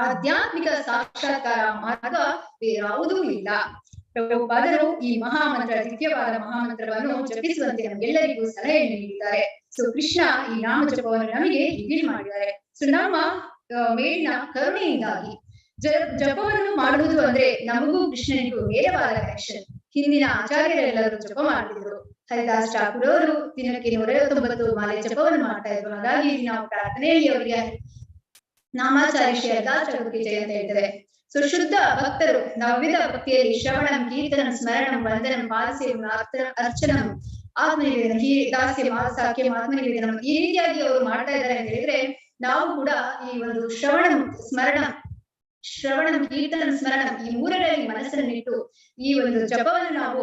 ಆಧ್ಯಾತ್ಮಿಕ ಸಾಕ್ಷಾತ್ಕಾರ ಮಾರ್ಗ ಬೇರಾವುದೂ ಇಲ್ಲ. ಪ್ರಭುಪಾದರು ಈ ಮಹಾಮಂತ್ರ, ದಿವ್ಯವಾದ ಮಹಾಮಂತ್ರವನ್ನು ಜಪಿಸುವಂತೆ ನಮಗೆಲ್ಲರಿಗೂ ಸಲಹೆ ನೀಡಿದ್ದಾರೆ. ಸೊ ಕೃಷ್ಣ ಈ ನಾಮ ಜಪವನ್ನು ನಮಗೆ ರಿವೀಲ್ ಮಾಡಿದ್ದಾರೆ. ಸೊ ನಮ್ಮ ಮೇಲಿನ ಕರುಣೆಯಿಂದಾಗಿ ಜಪವನ್ನು ಮಾಡುವುದು ಅಂದ್ರೆ ನಮಗೂ ಕೃಷ್ಣನಿಗೂ ನೇರವಾದ ಕನೆಕ್ಷನ್. ಹಿಂದಿನ ಆಚಾರ್ಯರೆಲ್ಲರೂ ಜಪ ಮಾಡ್ತಿದ್ರು. ಹರಿದಾಸ್ ಠಾಕೂರ್ ಅವರು ದಿನಕ್ಕೆ 159 ಮಾಲೆ ಜಪವನ್ನು ಮಾಡ್ತಾ ಇದ್ರು. ಹಾಗಾಗಿ ನಾವು ಪ್ರಾರ್ಥನೆಯಲ್ಲಿ ಅವರಿಗೆ ನಾಮಾಚಾರ್ಯ ಶ್ರೀ ಹರಿದಾಸ್ ಠಾಕೂರ್ ಜಯ ಅಂತ ಹೇಳ್ತೇವೆ. ಸೊ ಶುದ್ಧ ಭಕ್ತರು ನವ್ಯದ ಭಕ್ತಿಯಲ್ಲಿ ಶ್ರವಣಂ, ಕೀರ್ತನಂ, ಸ್ಮರಣಂ, ವಂದನಂ, ಪಾದಸೇವಂ, ಅರ್ಚನಂ, ಆತ್ಮನಿವೇದನ, ದಾಸ್ಯಂ, ಸಾಕ್ಯಂ, ಆತ್ಮನಿವೇದನಂ ಈ ರೀತಿಯಾಗಿ ಅವರು ಮಾಡ್ತಾ ಇದ್ದಾರೆ ಅಂತ ಹೇಳಿದ್ರೆ ನಾವು ಕೂಡ ಈ ಒಂದು ಶ್ರವಣಂ, ಕೀರ್ತನಂ, ಸ್ಮರಣಂ ಈ ಮೂರರಲ್ಲಿ ಮನಸ್ಸನ್ನಿಟ್ಟು ಈ ಒಂದು ಜಪವನ್ನು ನಾವು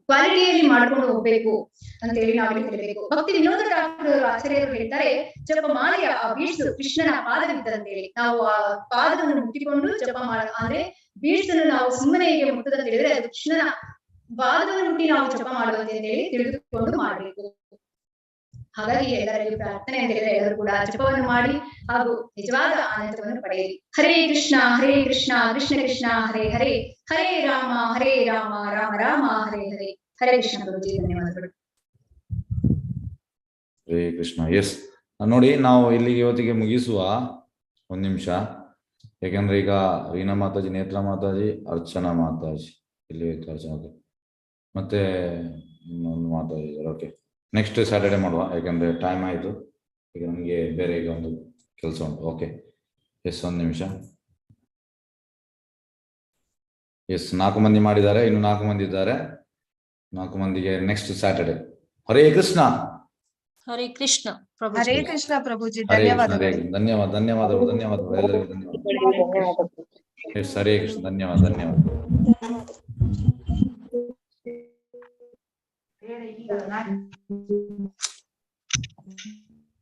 ಕ್ವಾಲಿಟಿಯಲ್ಲಿ ಮಾಡ್ಕೊಂಡು ಹೋಗ್ಬೇಕು ಅಂತ ಹೇಳಿ ನಾವು ಹೇಳಬೇಕು. ಭಕ್ತಿ ವಿನೋದ ಠಾಕೂರ್ ಆಚಾರ್ಯರು ಹೇಳ್ತಾರೆ, ಜಪಮಾಲೆಯ ಆ ಬೀಡ್ಸು ಕೃಷ್ಣನ ಪಾದವಿದ್ದಂತ ಹೇಳಿ ನಾವು ಆ ಪಾದವನ್ನು ಮುಟ್ಟಿಕೊಂಡು ಜಪ ಅಂದ್ರೆ ಬೀಡ್ಸನ್ನು ನಾವು ಸುಮ್ಮನೆ ಹೀಗೆ ಮುಟ್ಟದಂತ ಹೇಳಿದ್ರೆ ಅದು ಕೃಷ್ಣನ ಪಾದವನ್ನು ಮುಟ್ಟಿ ನಾವು ಜಪ ಮಾಡುವಂತೆ ಅಂತ ಹೇಳಿ ತಿಳಿದುಕೊಂಡು ಮಾಡ್ಬೇಕು. ಹಾಗಾಗಿ ಎಲ್ಲರಿಗೂ ಪ್ರಾರ್ಥನೆ ಅಂತ ಹೇಳಿದ್ರೆ ಎಲ್ಲರೂ ಕೂಡ ಜಪವನ್ನು ಮಾಡಿ ಹಾಗೂ ನಿಜವಾದ ಆನಂದವನ್ನು ಪಡೆಯಿರಿ. ಹರೇ ಕೃಷ್ಣ ಕೃಷ್ಣ ಕೃಷ್ಣ ಹರೇ ಹರೇ, ಹರೇ ರಾಮ ರಾಮ ರಾಮ ಹರೇ ಹರೇ. ಹರೇ ಕೃಷ್ಣ ಗುರುಜಿ, ಧನ್ಯವಾದಗಳು. ಹರೇ ಕೃಷ್ಣ. ಎಸ್, ನೋಡಿ ನಾವು ಇಲ್ಲಿಗೆ ಇವತ್ತಿಗೆ ಮುಗಿಸುವ. 1 ನಿಮಿಷ, ಯಾಕಂದ್ರೆ ಈಗ ರೀನಾ ಮಾತಾಜಿ, ನೇತ್ರಾ ಮಾತಾಜಿ, ಅರ್ಚನಾ ಮಾತಾಜಿ ಇಲ್ಲಿ ಅರ್ಚನಾ ಮತ್ತೆ ಇನ್ನೊಂದು ಮಾತಾಜಿ. ಓಕೆ, ನೆಕ್ಸ್ಟ್ ಸ್ಯಾಟರ್ಡೆ ಮಾಡುವ, ಯಾಕಂದ್ರೆ ಟೈಮ್ ಆಯಿತು. ಈಗ ನಮಗೆ ಬೇರೆ ಈಗ ಒಂದು ಕೆಲಸ ಉಂಟು. ಓಕೆ, ಎಸ್, 1 ನಿಮಿಷ. ಎಸ್, 4 ಮಂದಿ ಮಾಡಿದ್ದಾರೆ, ಇನ್ನು 4 ಮಂದಿ ಇದ್ದಾರೆ. 4 ಮಂದಿಗೆ ನೆಕ್ಸ್ಟ್ ಸ್ಯಾಟರ್ಡೆ. ಹರೇ ಕೃಷ್ಣ. ಹರೇ ಕೃಷ್ಣ ಪ್ರಭು. ಹರೇ ಕೃಷ್ಣ ಪ್ರಭುಜಿ, ಧನ್ಯವಾದಗಳು ಧನ್ಯವಾದಗಳು ಎಲ್ಲರಿಗೂ ಧನ್ಯವಾದ. ಎಸ್, ಹರೇ ಕೃಷ್ಣ, ಧನ್ಯವಾದ.